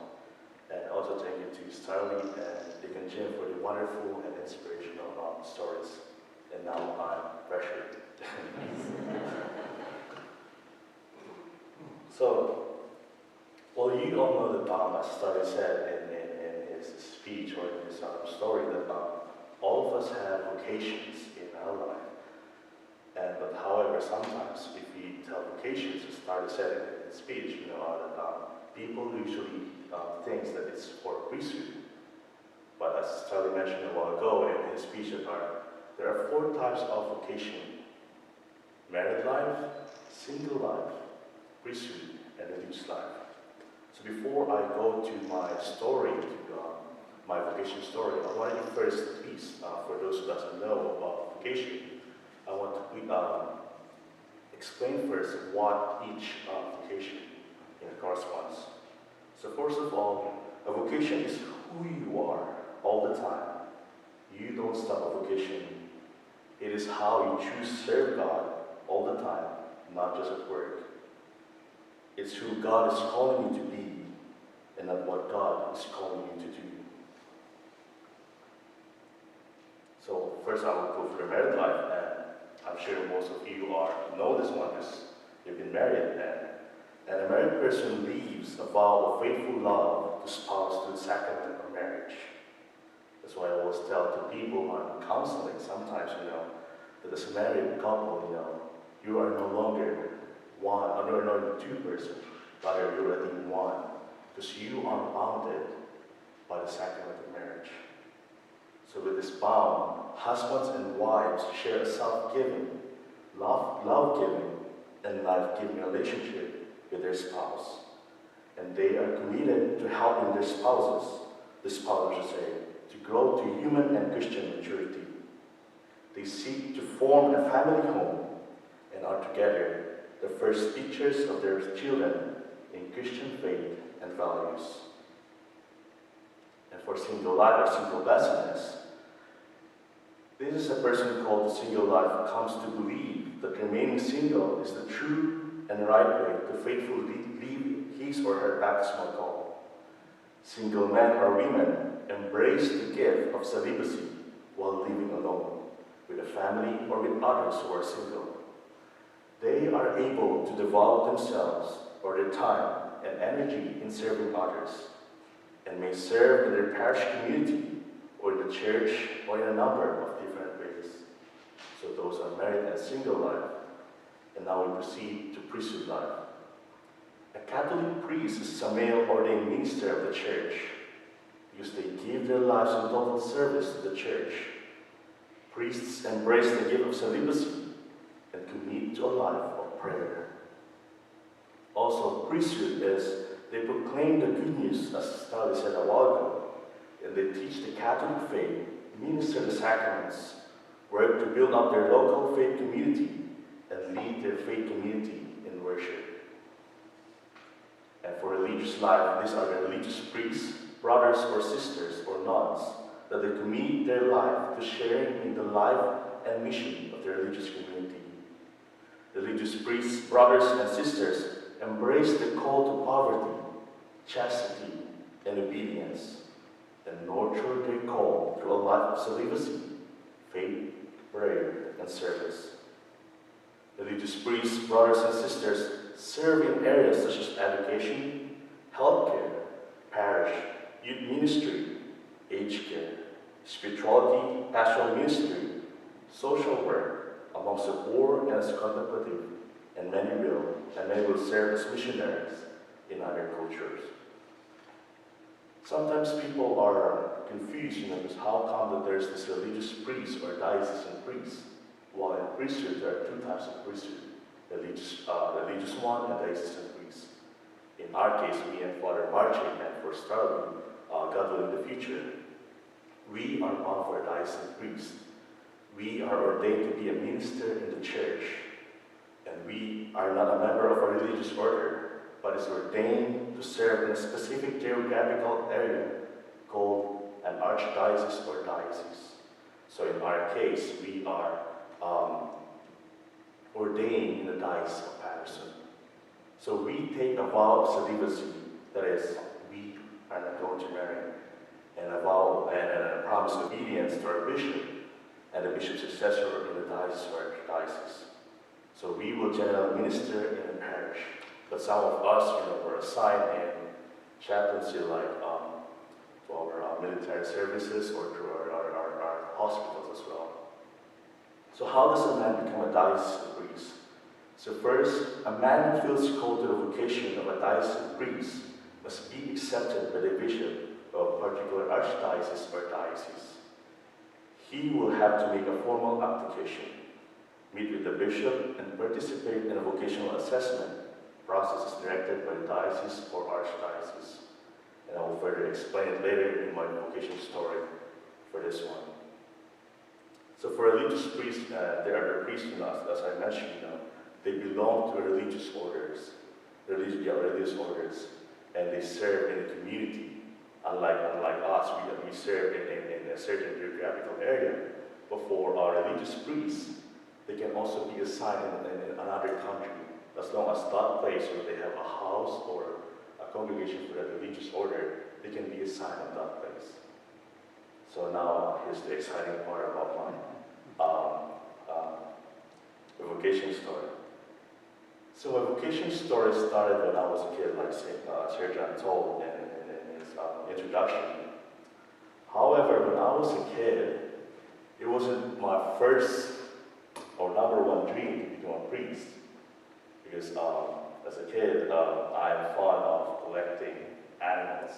Speaker 5: And also thank you to Starling and Deacon Jim for the wonderful and inspirational stories. And now I'm pressured. So, well, you all know that, as Starling said in his speech or in his story, that all of us have vocations in our life. But however, sometimes if we tell vocations, as Starling said in his speech, that people usually think that it's for priesthood. But as Starling mentioned a while ago in his speech, that there are 4 types of vocation: married life, single life, priesthood, and religious life. So before I go to my story, my vocation story, I want to first, please, for those who doesn't know about vocation, I want to explain first what each vocation corresponds. So first of all, a vocation is who you are all the time. You don't stop a vocation. It is how you choose to serve God all the time, not just at work. It's who God is calling you to be, and not what God is calling you to do. So first I will go through the married life, and I'm sure most of you know this one because you've been married, and a married person leaves a vow of faithful love to spouse to the sacrament of marriage. That's why I always tell to people who are counseling sometimes, that as a married couple, you are no longer one, or you're not 2 persons, but you're already one, because you are bounded by the sacrament of marriage. So with this bond, husbands and wives share a self-giving, love-giving, and life-giving relationship with their spouse. And they are committed to helping their spouses, the spouse I should say, to grow to human and Christian maturity. They seek to form a family home and are together the first teachers of their children in Christian faith and values. And for single life or single blessedness, this is a person called single life comes to believe that remaining single is the true and right way to faithfully live his or her baptismal call. Single men or women embrace the gift of celibacy while living alone, with a family or with others who are single. They are able to devote themselves or their time and energy in serving others, and may serve in their parish community or in the church or in a number of different ways. So those are married and single life. And now we proceed to priesthood life. A Catholic priest is a male ordained minister of the church because they give their lives in total service to the church. Priests embrace the gift of celibacy and commit to a life of prayer. Also, priesthood is they proclaim the good news, as Charlie said a while ago, and they teach the Catholic faith, minister the sacraments, work to build up their local faith community, and lead their faith community in worship. And for religious life, these are the religious priests, brothers or sisters or nuns, that they commit their life to sharing in the life and mission of their religious community. Religious priests, brothers and sisters embrace the call to poverty, chastity, and obedience, and nurture their call through a life of celibacy, faith, prayer, and service. Religious priests, brothers and sisters serve in areas such as education, healthcare, parish, youth ministry, aged care, spirituality, pastoral ministry, social work, amongst the poor and as contemplative, and many will serve as missionaries in other cultures. Sometimes people are confused, because how come that there's this religious priest or diocesan priest? Well, in priesthood, there are 2 types of priesthood, religious one and diocesan priest. In our case, me and Father Marche, and for Starling, God willing in the future, we are bound for a diocesan priest. We are ordained to be a minister in the church, and we are not a member of a religious order, but is ordained to serve in a specific geographical area called an archdiocese or diocese. So in our case, we are ordained in the Diocese of Patterson. So we take a vow of celibacy, that is, we are not going to marry, and a vow and a promise of obedience to our bishop and the bishop's successor in the diocese or archdiocese. So we will generally minister in the parish, but some of us, were assigned in chaplaincy, like to our military services or to our hospitals as well. So how does a man become a diocesan priest? So first, a man who feels called to the vocation of a diocesan priest must be accepted by the bishop of a particular archdiocese or diocese. he will have to make a formal application, meet with the bishop, and participate in a vocational assessment process directed by the diocese or archdiocese. And I will further explain it later in my vocation story for this one. So for religious priests, there are the priests, as I mentioned, they belong to religious orders, religious orders, and they serve in the community. Unlike us, we serve in a certain geographical area. But for our religious priests, they can also be assigned in another country, as long as that place where they have a house or a congregation for a religious order, they can be assigned in that place. So now here's the exciting part about my vocation story. So my vocation story started when I was a kid, like Sir John told in his introduction. However, when I was a kid, it wasn't my first or number one dream to become a priest. Because as a kid, I'm fond of collecting animals.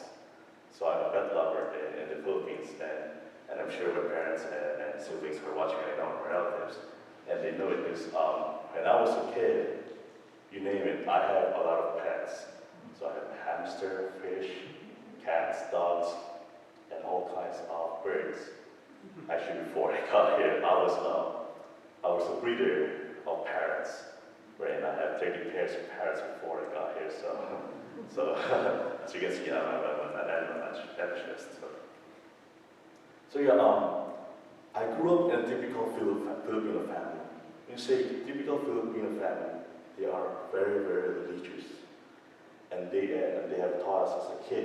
Speaker 5: So I'm a pet lover in the Philippines, and I'm sure my parents and siblings are watching right now, my relatives, and they know it because when I was a kid, you name it, I have a lot of pets. So I have hamster, fish, cats, dogs, and all kinds of birds. Actually, before I got here, I was a breeder of parrots, right? I had 30 pairs of parrots before I got here. So as you can see, I'm an animal naturalist. So yeah, I grew up in a typical Filipino family. When you say typical Filipino family, they are very, very religious. And they have taught us as a kid,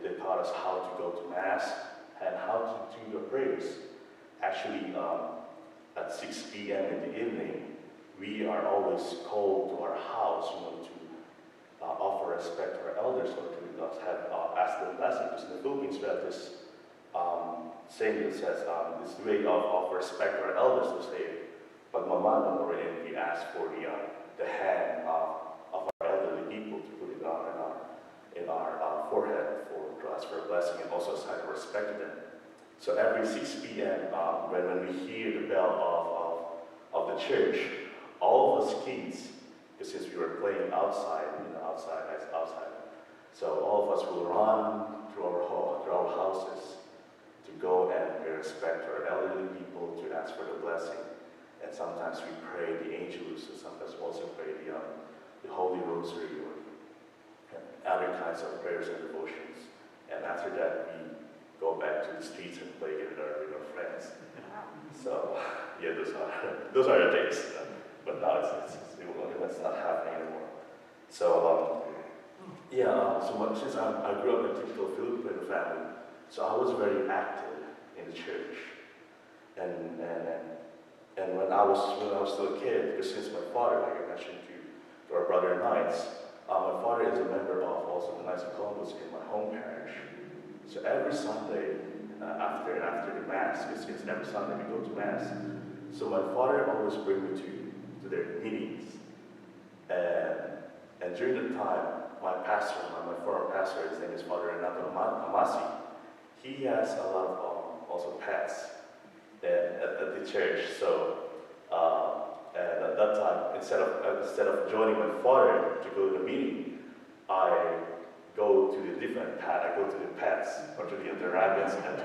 Speaker 5: they taught us how to go to Mass and how to do your prayers. Actually, at 6 p.m. in the evening, we are always called to our house, to offer respect to our elders or to ask them blessing. Because in the Philippines, we have this saying that says, this way of respect to our elders to say, pag mamano or we ask for the hand of our elderly people to put it in our forehead to ask for a blessing and also a sign of respect to them. So every 6 p.m. When we hear the bell of the church, all of us kids, because since we were playing outside, outside, so all of us will run through our houses to go and pay respect to our elderly people, to ask for the blessing. And sometimes we pray the Angelus, and sometimes we also pray the Holy Rosary or other kinds of prayers and devotions. And after that, we go back to the streets and play with our friends. So yeah, those are the days. But now it's not happening anymore. So since I grew up in a typical Filipino family, so I was very active in the church. And when I was still a kid, because since my father, like I mentioned to our brother Knights, my father is a member of also the Knights of Columbus in my home parish. So every Sunday after the Mass, because every Sunday we go to Mass, so my father always bring me to their meetings. And during the time, my former pastor, his name is Father Renato Amasi, he has a lot of also pets at the church. So and at that time, instead of joining my father to go to the meeting, I go to the different pet. I go to the pets or to the rabbits and to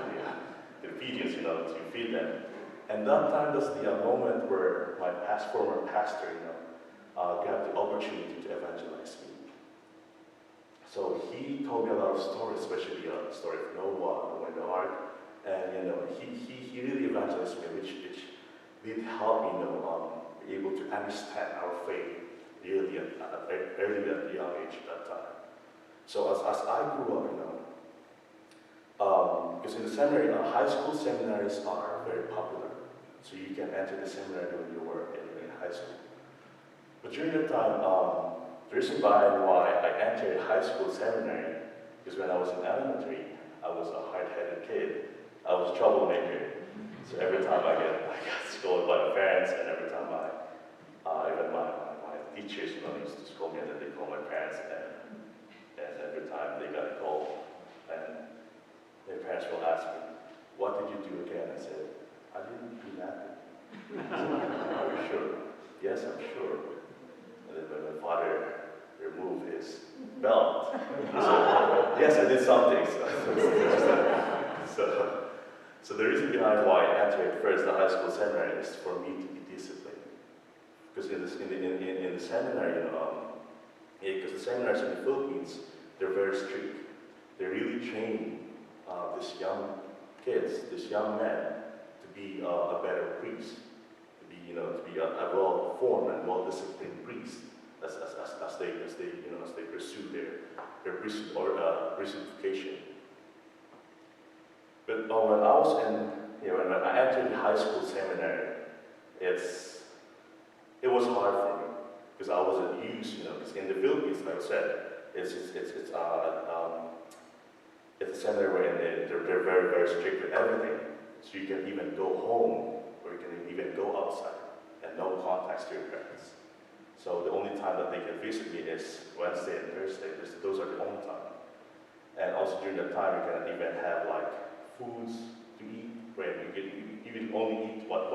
Speaker 5: the pigeons, to feed them. And that time was the moment where my former pastor, got the opportunity to evangelize me. So he told me a lot of stories, especially the story of Noah and the ark. And he really evangelized me, which did help me be able to understand our faith really at a young age at that time. So as I grew up, because in the seminary, high school seminaries are very popular. So you can enter the seminary when you were in high school. But during that time, the reason why I entered high school seminary is when I was in elementary, I was a hard-headed kid. I was a troublemaker. So every time I got scolded by my parents, and every time even my teachers, used to scold me, and then they called my parents, and every time they got called, and their parents will ask me, "What did you do again?" I said, I didn't do nothing. Are you sure? Yes, I'm sure. And then when my father removed his belt, so yes, I did something. So the reason behind why I entered first the high school seminary is for me to be disciplined. Because in the seminary, because the seminaries in the Philippines, they're very strict. They really train these young kids, these young men, to be a better priest, to be a well-formed and well-disciplined priest as they pursue their priesthood or priesthood vocation. But when I was when I entered the high school seminary, it was hard for me because I wasn't used, because in the Philippines, like I said, it's a seminary where they're very, very strict with everything. So you can even go home or you can even go outside and no contacts to your parents. So the only time that they can visit me is Wednesday and Thursday. Those are the only time. And also during that time, you can even have like foods to eat, right? You can only eat what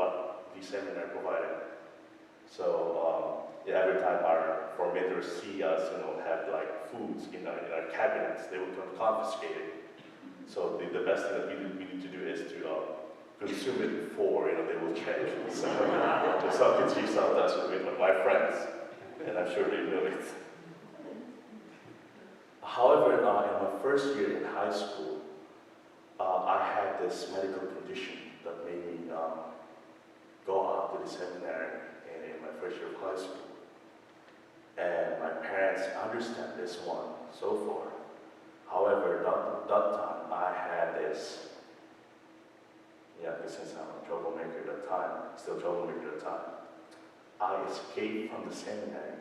Speaker 5: the seminary provided. So every time our formators see us, have like foods in our cabinets, they will confiscate it. So the best thing that we need to do is to consume it before they will check. So I can see sometimes with my friends, and I'm sure they know it. However, in my first year in high school, I had this medical condition that made me go out to the seminary in my first year of high school. And my parents understand this one so far. However, that time I had this, since I'm a troublemaker at that time, still troublemaker at that time, I escaped from the seminary,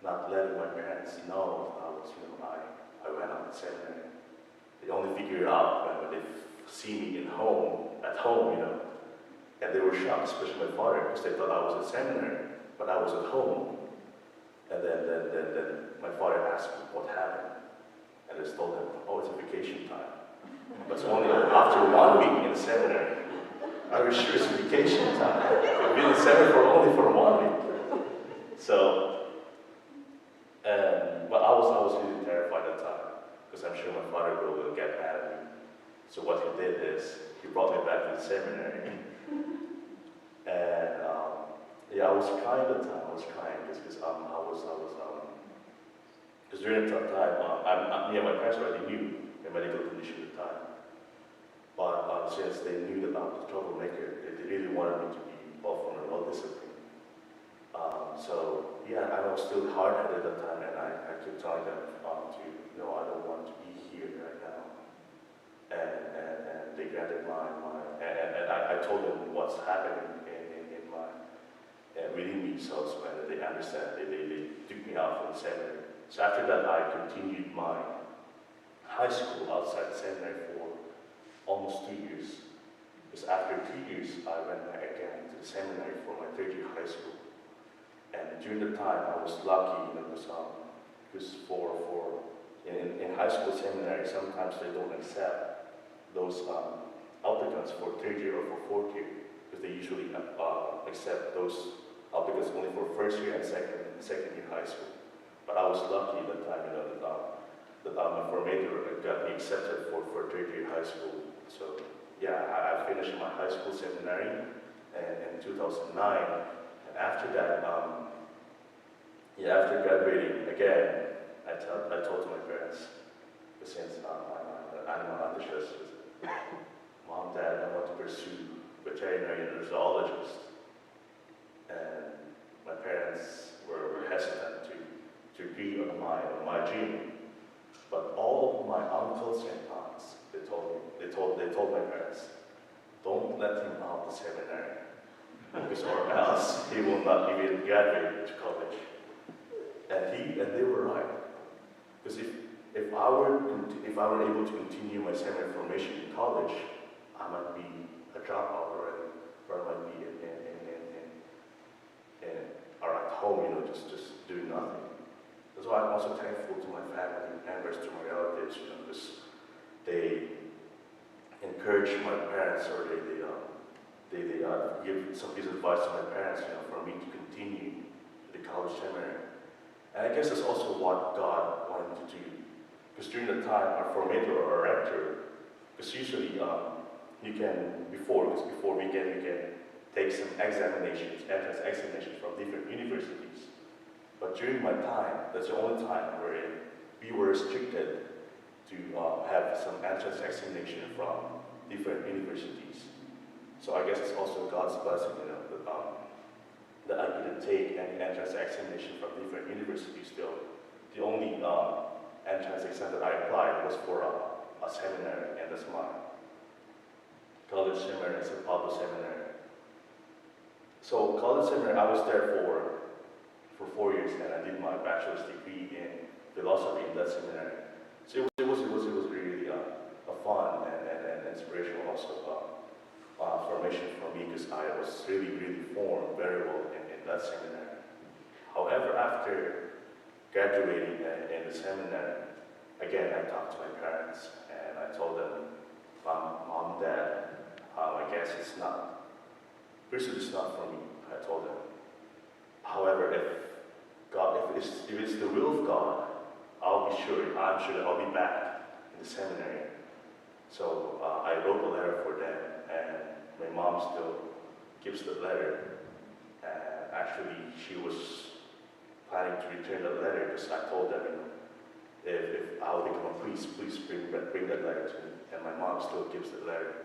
Speaker 5: not letting my parents know I went out to seminary. They only figure it out when they see me at home, and they were shocked, especially my father, because they thought I was at seminary, but I was at home. And then my father asked me what happened. And I just told him, oh, it's a vacation time. But it's only after 1 week in the seminary. I was sure it's vacation time. I've been in the seminary only for 1 week. So, but I was really terrified at the time, because I'm sure my father will get mad at me. So what he did is, he brought me back to the seminary. And I was crying at the time. I was crying because during that time, my parents already knew my medical condition at the time. But since they knew that I was a troublemaker, they really wanted me to be well-formed and well-disciplined. I was still hard-headed at that time, and I kept telling them I don't want to be here right now. And they granted and I told them what's happening within me, so they understand. They took me out from the seminary. So after that, I continued my high school outside the seminary for almost 2 years. Because after 2 years, I went back again to the seminary for my third year of high school. And during the time, I was lucky, because in high school seminary, sometimes they don't accept those applicants for third year or for fourth year, because they usually accept those applicants only for first year and second year high school. But I was lucky at that time, that my formator got me accepted for third year high school. So I finished my high school seminary in 2009, and after that, after graduating again, I told my parents, since I'm an ambitious, Mom, Dad, I want to pursue veterinary and zoologist. And my parents were hesitant to agree on my dream. But all of my uncles and aunts, they told my parents, don't let him out of the seminary, because or else he will not even graduate to college. And they were right. Because if I were able to continue my seminary formation in college, I might be a dropout already, or I might be or at home, just doing nothing. That's why I'm also thankful to my family members, to my relatives, because they encouraged my parents, or they give some piece of advice to my parents, for me to continue to the college seminary. And I guess that's also what God wanted to do. Because during the time, our formator or our rector, because usually you can, before weekend, you can take some examinations, entrance examinations from different universities. But during my time, that's the only time where we were restricted to have some entrance examination from different universities. So I guess it's also God's blessing, that I couldn't take any entrance examination from different universities still. The only entrance exam that I applied was for a seminary, and that's my college seminary, it's a public seminary. So college seminary, I was there for 4 years, and I did my bachelor's degree in philosophy in that seminary. So it was really a fun and inspirational also formation for me, because I was really formed very well in that seminary. However, after graduating in the seminary, again I talked to my parents and I told them, Mom, Dad, I guess it's not, priesthood is not for me. I told them. However, if it's the will of God, I'm sure that I'll be back in the seminary. So I wrote a letter for them, and my mom still keeps the letter. And actually, she was planning to return the letter, because I told them, if I'll become a priest, please bring that letter to me. And my mom still keeps the letter.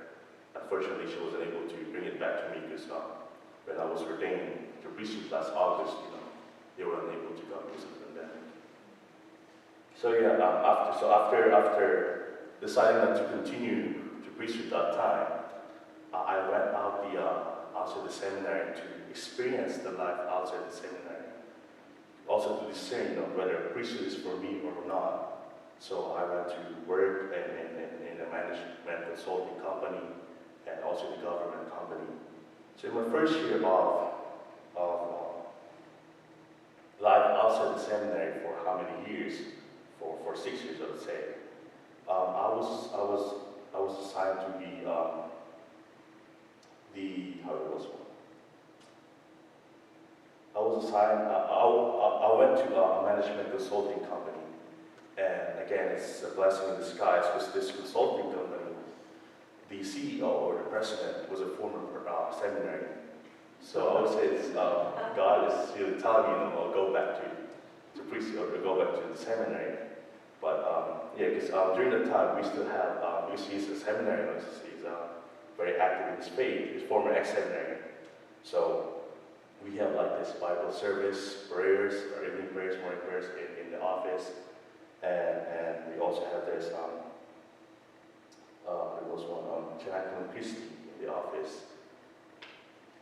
Speaker 5: Unfortunately, she wasn't able to bring it back to me, because when I was ordained to priesthood last August, they were unable to come because of the pandemic. So yeah, after deciding not to continue to priesthood that time, I went outside the seminary to experience the life outside the seminary. Also to discern whether priesthood is for me or not. So I went to work in a management consulting company and also the government company. So in my first year of life outside the seminary, for how many years? For 6 years, I would say. I was assigned to be I went to a management consulting company, and again, it's a blessing in disguise, because this consulting company, the CEO or the president was a former seminary. So I would say it's, God is really telling me, go back to priesthood or go back to the seminary. But yeah, because during that time we still have, he's a seminary, he's very active in his faith, he's former ex-seminary. So we have like this Bible service, prayers, or evening prayers, morning prayers in the office, and we also have this there was one Chaplain Christie in the office.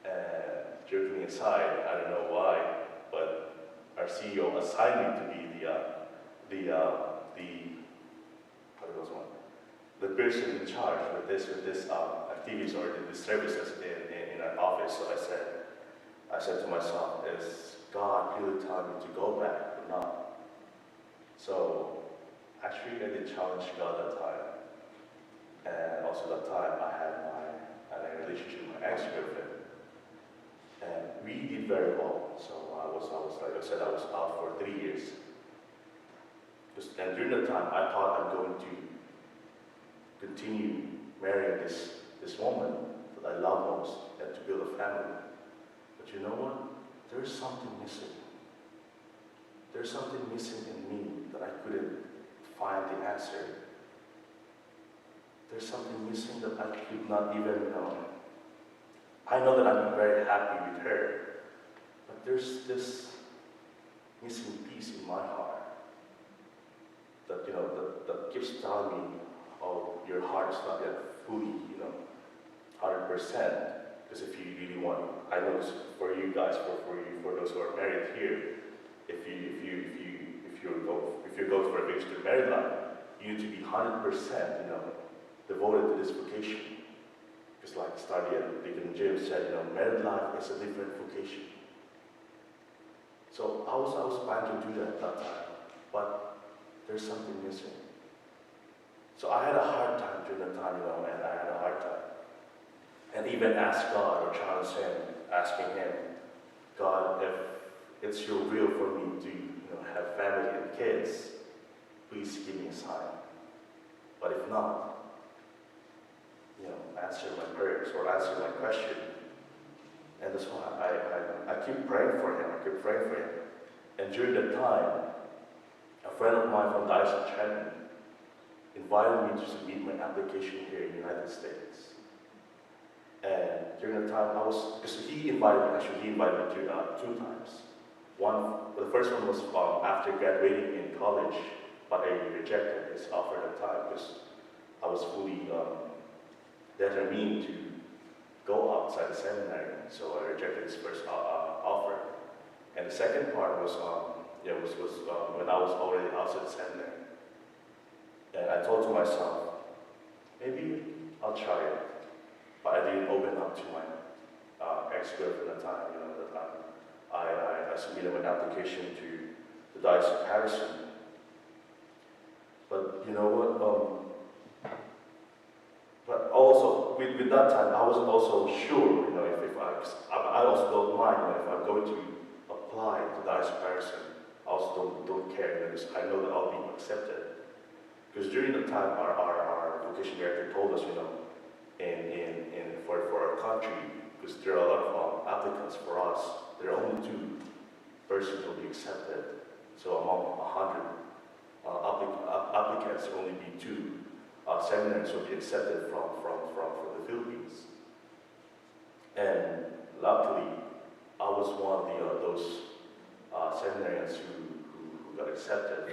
Speaker 5: And joking aside, I don't know why, but our CEO assigned me to be the person in charge with this activities or the services in our office. So I said to myself, is God really telling me to go back or not? So actually I did challenge God that time. And also that time I had a relationship with my ex-girlfriend. And we did very well. So I was like I said, I was out for 3 years. And during that time, I thought I'm going to continue marrying this woman that I love most and to build a family. But you know what? There's something missing. There's something missing in me that I couldn't find the answer. There's something missing that I could not even know. I know that I'm very happy with her, but there's this missing piece in my heart that that keeps telling me, oh, your heart is not yet fully, 100%. Because if you really want, I know this for you guys, for those who are married here, if you're going for a registered married life, you need to be 100%, devoted to this vocation. Just like Study and Deacon Jim said, married life is a different vocation. So I was planning to do that at that time, but there's something missing. So I had a hard time during that time, and I had a hard time. and even ask God or challenge Him, asking Him, God, if it's your will for me to have family and kids, please give me a sign. But if not, answer my prayers or answer my question. And that's why I keep praying for him. I keep praying for him. And during that time, a friend of mine from Dyson Trenton invited me to submit my application here in the United States. And during that time, because he invited me two times. The first one was after graduating in college, but I rejected his offer at the time because I was fully determined to go outside the seminary, so I rejected his first offer. And the second part was when I was already outside the seminary. And I thought to myself, maybe I'll try it. But I didn't open up to my ex-girlfriend at the time. At the time I submitted an application to the Diocese of Harrison. But you know what? But also, with that time, I wasn't also sure, if I also don't mind, if I'm going to apply to the Diocese of Harrison, I also don't care, because I know that I'll be accepted. Because during the time, our vocation director told us, for our country, because there are a lot of applicants for us, there are only 2 persons who will be accepted. So among 100 applicants, there will only be 2 seminaries will be accepted from the Philippines. And luckily, I was one of those seminarians who got accepted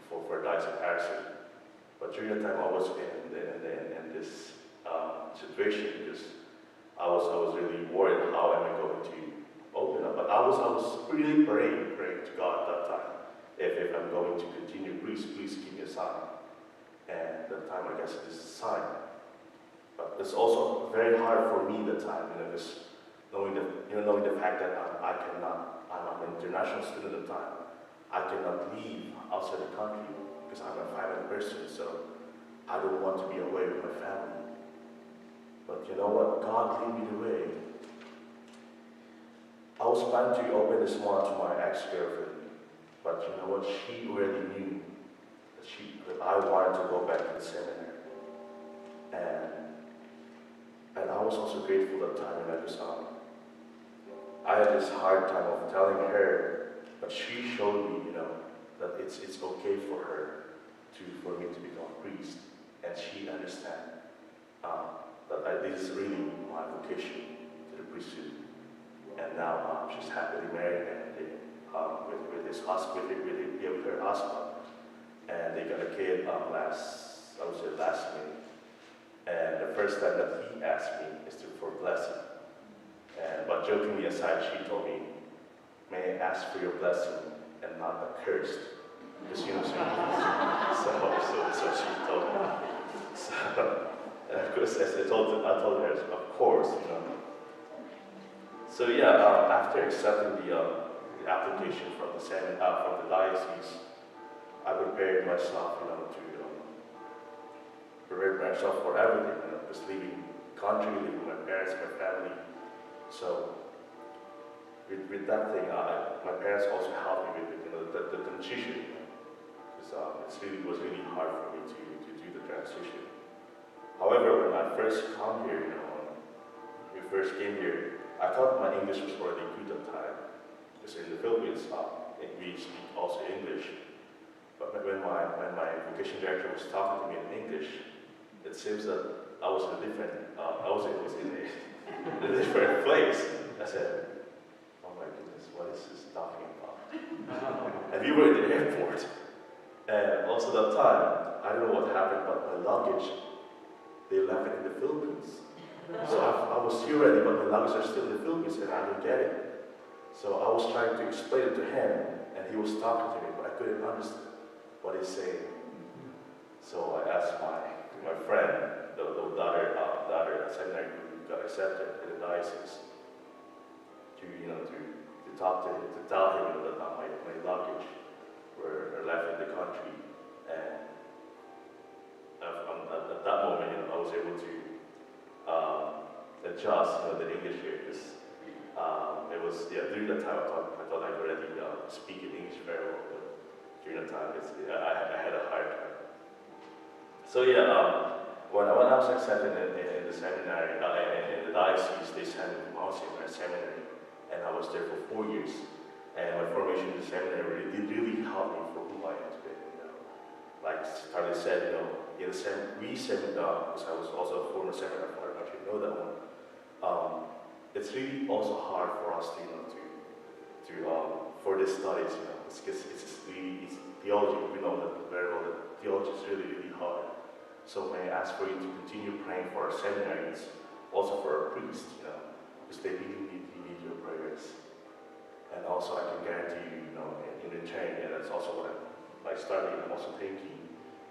Speaker 5: for Diocese of Harrison. But during the time I was in this situation, because I was really worried, how am I going to open up? But I was really praying to God that time. If I'm going to continue, please give me a sign. And at that time, I guess this is a sign. But it's also very hard for me that time, because knowing the fact that I'm an international student at the time, I cannot leave outside the country because I'm a family person, so I don't want to be away with my family. But you know what? God led me the way. I was planning to open this one to my ex-girlfriend, but you know what? She already knew that I wanted to go back to the seminary. And I was also grateful at the time, because I had this hard time of telling her, but she showed me, that it's okay for me to become a priest, and she understands that this is really my vocation to the priesthood. And now she's happily married and with his husband, with her husband. And they got a kid last May. And the first time that he asked me is for blessing. But jokingly aside, she told me, may I ask for your blessing and not a curse? Because so she told me. So, and of course, as I told her, of course, So yeah, after accepting the application from the diocese, I prepared myself, to prepare myself for everything, just leaving country, leaving my parents, my family. So with that thing, my parents also helped me with the transition, because it was really hard for me to do the transition. However, when I first come here, when we first came here, I thought my English was already good at the time, because in the Philippines, we speak also English. But when my vocation director was talking to me in English, it seems that I was in a different place. I said, "Oh my goodness, what is this talking about?" And we were in the airport, and also that time, I don't know what happened, but my luggage, they left it in the Philippines. So I was here ready, but my luggage are still in the Philippines, and I didn't get it. So I was trying to explain it to him, and he was talking to me, but I couldn't understand what he's saying. So I asked my friend, the other seminary who got accepted in the diocese, to talk to him, to tell him that my luggage were left in the country. And at that moment, I was able to adjust, the English here, because it was, during that time I thought I could already speak in English very well, but during that time I had a hard time. So when I was accepted in the seminary, in the diocese, they sent me to Monsignor Seminary, and I was there for 4 years. And my formation in the seminary really helped me for who I am today. Like Charlie said, in the seminar, because I was also a former seminar father, I don't know if you know that one. It's really also hard for us to for the studies, because it's theology. We know that very well. That theology is really hard. So may I ask for you to continue praying for our seminarians, also for our priests, because they really need your prayers. And also, I can guarantee you, in return, and that's also what I started. I'm also thanking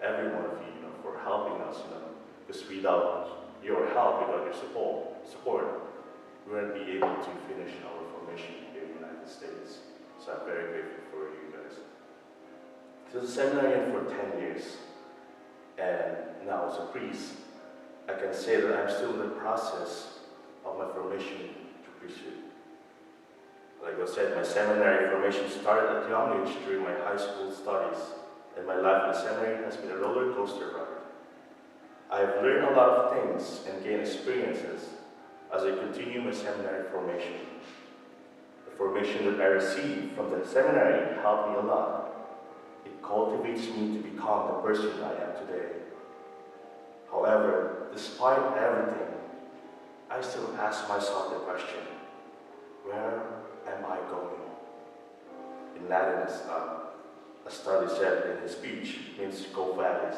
Speaker 5: every one of you, for helping us, because without your help, without your support, we wouldn't be able to finish our formation here in the United States. So I'm very grateful for you guys. So as a seminarian for 10 years, and now as a priest, I can say that I'm still in the process of my formation to priesthood. Like I said, my seminary formation started at a young age during my high school studies, and my life in the seminary has been a roller coaster ride. I have learned a lot of things and gained experiences as I continue my seminary formation. The formation that I received from the seminary helped me a lot. It cultivates me to become the person I am today. However, despite everything, I still ask myself the question, where am I going? In Latin, as Starley said in his speech, means go vallis.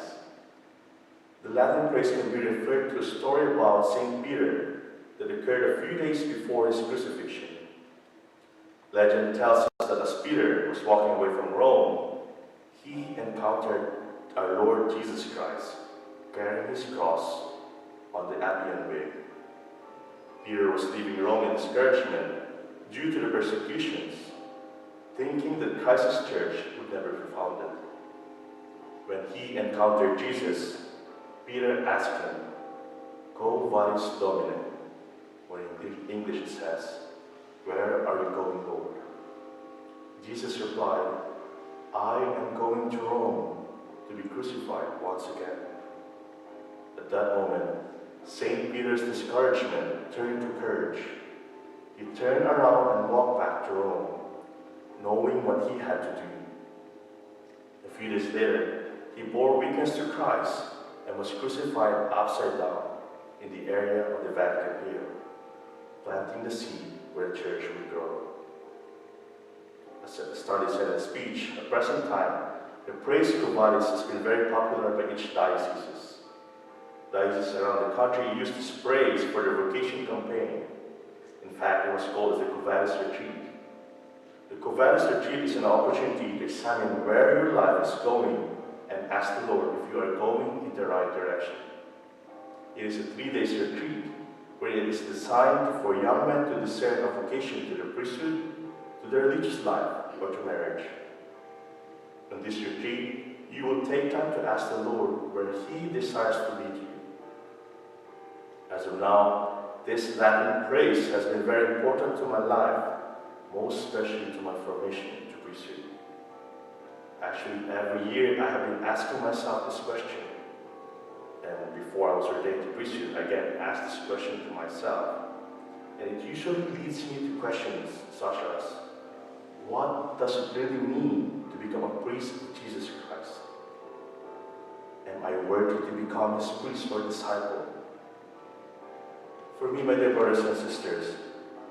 Speaker 5: The Latin phrase can be referred to a story about St. Peter that occurred a few days before his crucifixion. Legend tells us that as Peter was walking away from Rome, he encountered our Lord Jesus Christ carrying his cross on the Appian Way. Peter was leaving Rome in discouragement due to the persecutions, thinking that Christ's church would never be founded. When he encountered Jesus, Peter asked him, "Quo vadis, Domine?" or in English it says, "Where are you going, Lord?" Jesus replied, "I am going to Rome to be crucified once again." At that moment, St. Peter's discouragement turned to courage. He turned around and walked back to Rome, knowing what he had to do. A few days later, he bore witness to Christ and was crucified upside down in the area of the Vatican Hill, planting the seed where the church would grow. As Starley said in his speech, at present time, the praise Quo Vadis has been very popular by each diocese. Dioceses around the country use this praise for their vocation campaign. In fact, it was called as the Quo Vadis Retreat. The Quo Vadis Retreat is an opportunity to examine where your life is going and ask the Lord if you are going in the right direction. It is a 3-day retreat where it is designed for young men to discern a vocation to the priesthood, to their religious life, or to marriage. On this retreat, you will take time to ask the Lord where He desires to lead you. As of now, this Latin praise has been very important to my life, most especially to my formation to priesthood. Actually, every year I have been asking myself this question. And before I was ordained to priesthood, I again asked this question to myself. And it usually leads me to questions such as, what does it really mean to become a priest of Jesus Christ? Am I worthy to become His priest or disciple? For me, my dear brothers and sisters,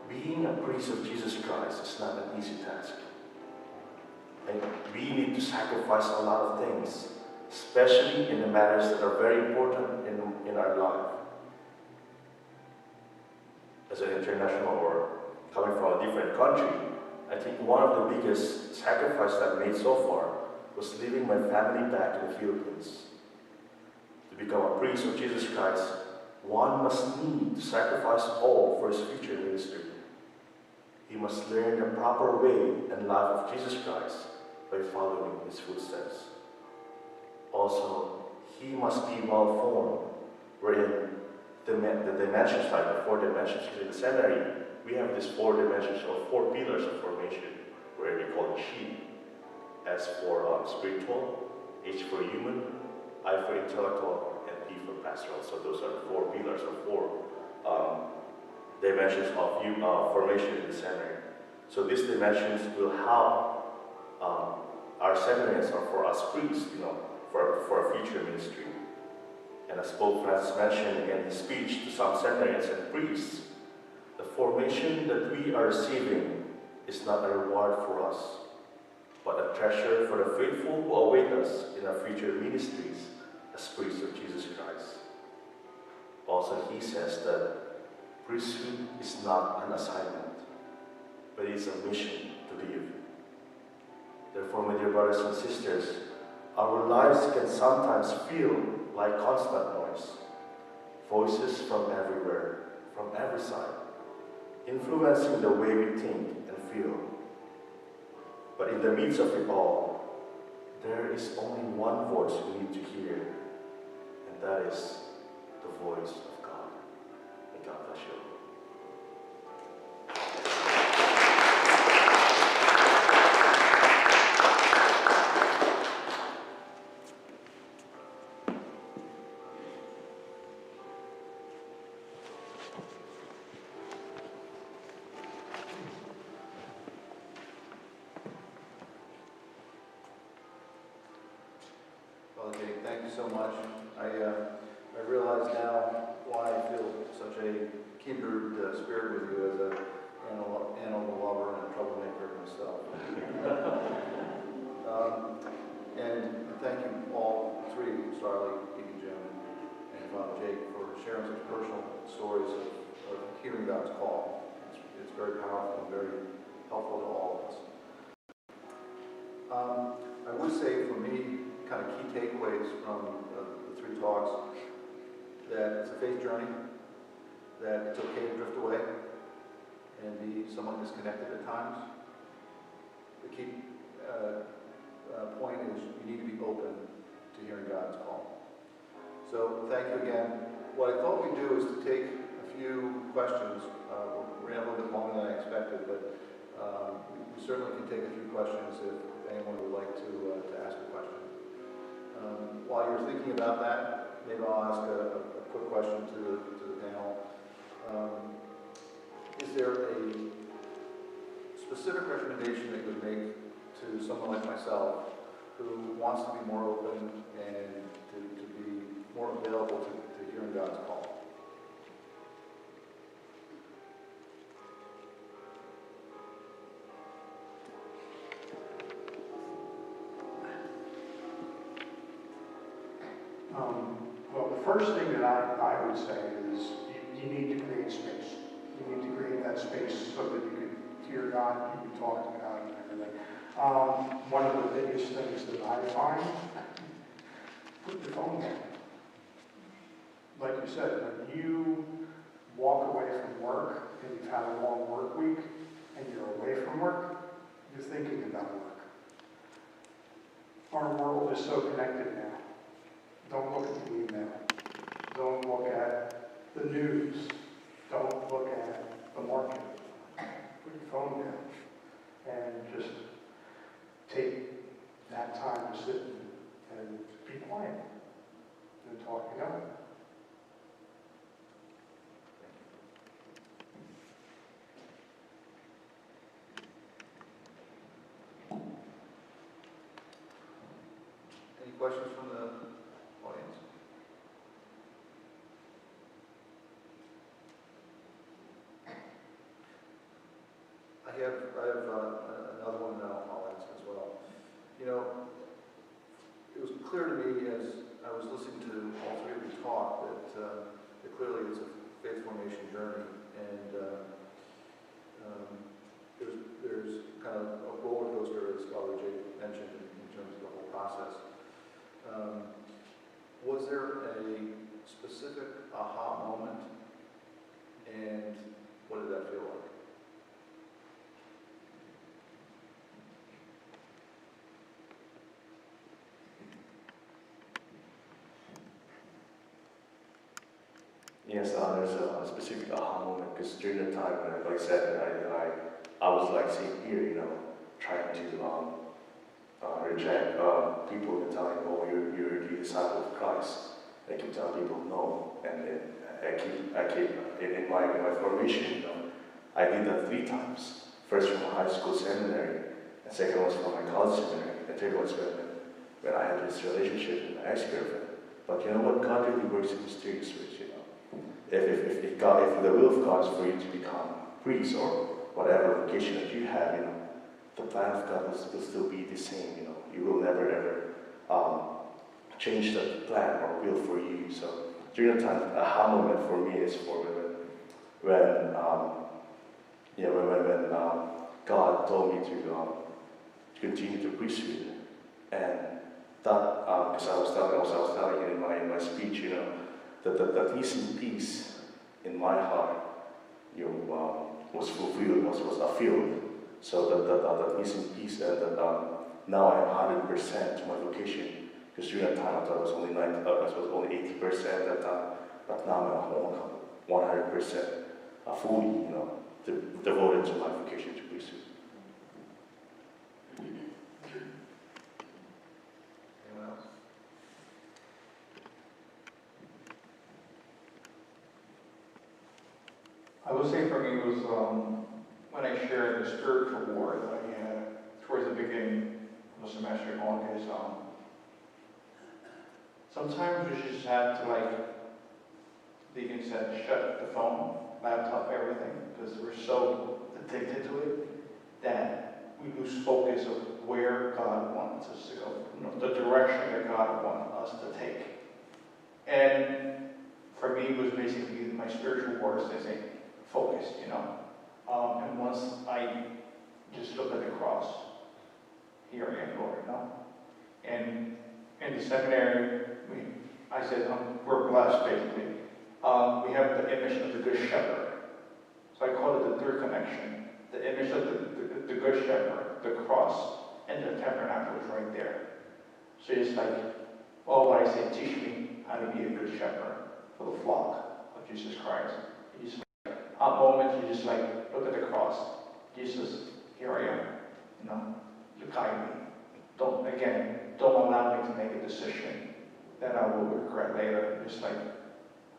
Speaker 5: being a priest of Jesus Christ is not an easy task. And we need to sacrifice a lot of things, especially in the matters that are very important in our life. As an international or coming from a different country, I think one of the biggest sacrifices I've made so far was leaving my family back in the Philippines. To become a priest of Jesus Christ, one must need to sacrifice all for his future ministry. He must learn the proper way and life of Jesus Christ by following his footsteps. Also, he must be well formed, wherein the dimensions, like the 4 dimensions. In the seminary, we have these 4 dimensions or 4 pillars of formation, where we call it sheep. S for spiritual, H for human, I for intellectual, and P for pastoral. So those are the 4 pillars or 4 dimensions of formation in the seminary. So these dimensions will help our seminarians or for us priests, for a future ministry. And as Pope Francis mentioned in his speech to some seminarians and priests, the formation that we are receiving is not a reward for us, but a treasure for the faithful who await us in our future ministries as priests of Jesus Christ. Also, he says that priesthood is not an assignment, but it's a mission to live. Therefore, my dear brothers and sisters, our lives can sometimes feel like constant noise. Voices from everywhere, from every side, influencing the way we think and feel. But in the midst of it all, there is only one voice we need to hear, and that is the voice of God. May God bless you.
Speaker 2: Father Jake, thank you so much. I realize now why I feel such a kindred spirit with you as an animal lover and a troublemaker myself. And thank you all 3, Starley, Deacon Jim, and Father Jake, for sharing such personal stories of hearing God's call. It's very powerful and very helpful to all of us. I would say for me, kind of key takeaways from the 3 talks, that it's a faith journey, that it's okay to drift away and be somewhat disconnected at times. The key point is you need to be open to hearing God's call. So thank you again. What I thought we'd do is to take a few questions. We ran a little bit longer than I expected, but we certainly can take a few questions if anyone would like to ask a question. While you're thinking about that, maybe I'll ask a quick question to the panel. Is there a specific recommendation that you would make to someone like myself who wants to be more open and to be more available to hearing God's call?
Speaker 4: Well, the first thing that I would say is you need to create space. You need to create that space so that you can hear God, you can talk to God and everything. One of the biggest things that I find, put your phone down. Like you said, when you walk away from work and you've had a long work week and you're away from work, you're thinking about work. Our world is so connected now. Don't look at the email. Don't look at the news. Don't look at the market. Put your phone down and just take that time to sit and be quiet and talk to God.
Speaker 2: Any questions from the audience? I have another one that I'll ask as well. You know, it was clear to me as I was listening to all 3 of you talk that clearly it's a faith formation journey, and there's kind of a roller coaster, as Father Jake mentioned, in terms of the whole process. Was there a specific aha moment, and what did that feel like?
Speaker 5: Yes, there's a specific aha moment because during the time when I, like I said, I was like sitting here, trying to reject people and telling, oh, you're the disciple of Christ. I keep telling people no, and then I keep in my formation, I did that 3 times. First from high school seminary, and second was from my college seminary, and third was when I had this relationship with my ex-girlfriend. But you know what? God really works in mysterious ways, If the will of God is for you to become a priest or whatever vocation that you have, the plan of God will still be the same, You will never ever change the plan or will for you. So during the time, a aha moment for me is for when God told me to continue to priesthood, and that because I was telling you in my speech, that missing piece in my heart, was fulfilled, was fulfilled. So that missing piece, and that now I'm 100% to my vocation. Because during that time I thought it was only 80%. But now I'm 100% fully, devoted to my vocation to priesthood.
Speaker 2: Anyone else?
Speaker 3: I would say for me it was when I shared the spiritual war that I had towards the beginning of the semester on his sometimes we just have to, like Deacon said, shut the phone, laptop, everything, because we're so addicted to it that we lose focus of where God wants us to go, the direction that God wants us to take. And for me, it was basically my spiritual war is to say, focus, and once I just look at the cross, here I am, Lord, And in the seminary, I said, we're blessed, basically. We have the image of the Good Shepherd. So I call it the third connection. The image of the Good Shepherd, the cross, and the tabernacle is right there. So it's like, what I say, teach me how to be a good shepherd for the flock of Jesus Christ. You just, at moments, you just look at the cross. Jesus, here I am. You guide me. Don't allow me to make a decision that I will regret later. Just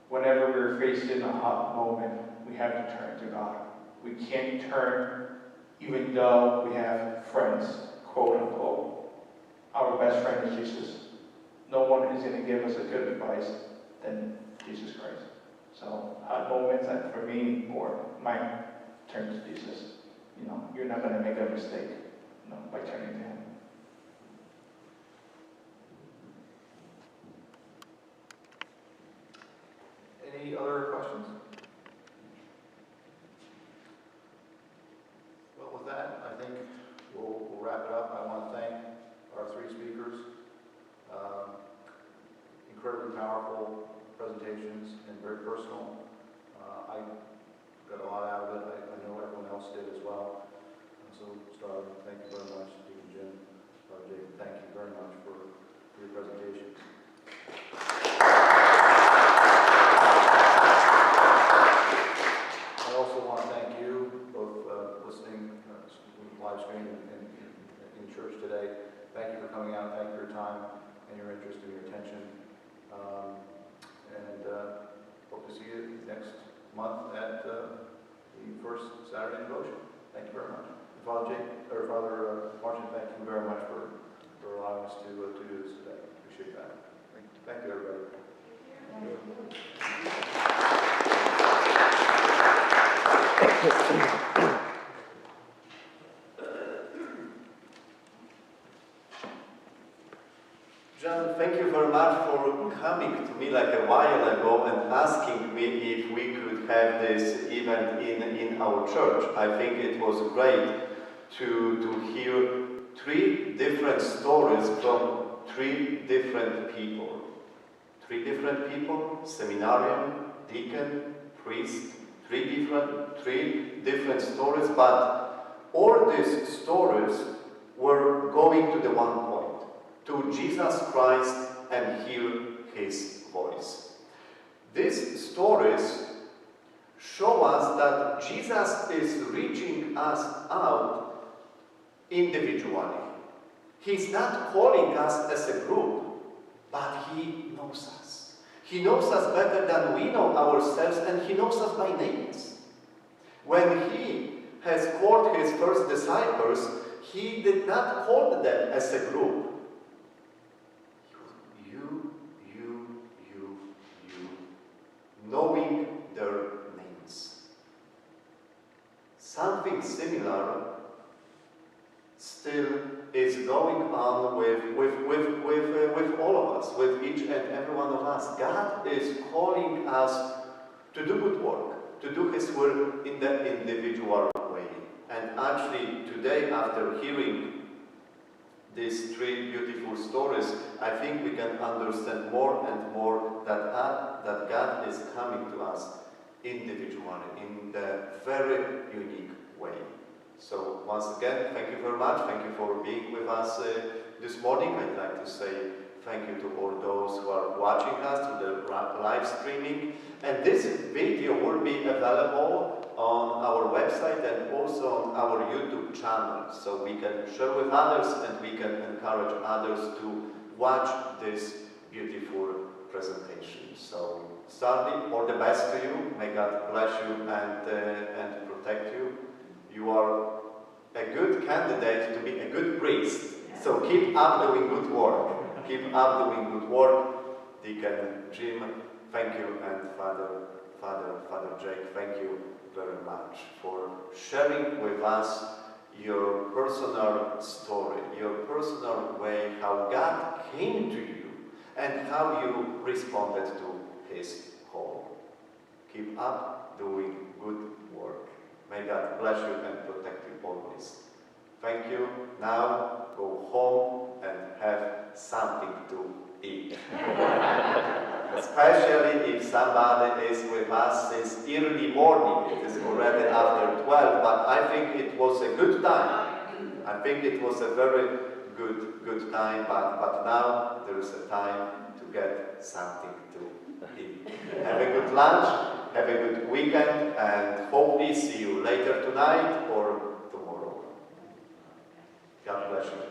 Speaker 3: whenever we're faced in a hot moment, we have to turn to God. We can't turn, even though we have friends, quote unquote. Our best friend is Jesus. No one is going to give us a good advice than Jesus Christ. So hot moments, and for me, or mine, turn to Jesus. You're not going to make a mistake, by turning to Him.
Speaker 2: Any other questions? Well, with that, I think we'll wrap it up. I want to thank our 3 speakers. Incredibly powerful presentations and very personal. I got a lot out of it. I know everyone else did as well. And so, Star, thank you very much. Deacon Jim, Jacob, thank you very much for your presentations. I also want to thank you, both listening live stream and in church today. Thank you for coming out. Thank you for your time and your interest and your attention. Hope to see you next month at the first Saturday devotion. Thank you very much. Father Martin, thank you very much for allowing us to do this today. Appreciate that. Thank you, everybody.
Speaker 1: John, thank you very much for coming to me a while ago and asking me if we could have this event in our church. I think it was great to hear 3 different stories from 3 different people. 3 different people, seminarian, deacon, priest, 3 different stories, but all these stories were going to the one point, to Jesus Christ and hear His voice. These stories show us that Jesus is reaching us out individually. He's not calling us as a group, but He knows us. He knows us better than we know ourselves, and He knows us by names. When He has called His first disciples, He did not call them as a group. You, knowing their names. Something similar still is going on with all of us, with each and every one of us. God is calling us to do good work, to do His work in the individual way. And actually, today, after hearing these three beautiful stories, I think we can understand more and more that God is coming to us individually, in the very unique way. So once again, thank you very much. Thank you for being with us this morning. I'd like to say thank you to all those who are watching us to the live streaming. And this video will be available on our website and also on our YouTube channel. So we can share with others and we can encourage others to watch this beautiful presentation. So starting, all the best to you. May God bless you and protect you. You are a good candidate to be a good priest. So keep up doing good work. Keep up doing good work. Deacon Jim, thank you, and Father Jake, thank you very much for sharing with us your personal story, your personal way, how God came to you, and how you responded to His call. Keep up doing good work. May God bless you and protect you always. Thank you. Now go home and have something to eat. Especially if somebody is with us since early morning. It is already after 12, but I think it was a good time. I think it was a very good time, but now there is a time to get something to eat. Have a good lunch. Have a good weekend, and hopefully see you later tonight or tomorrow. God bless you.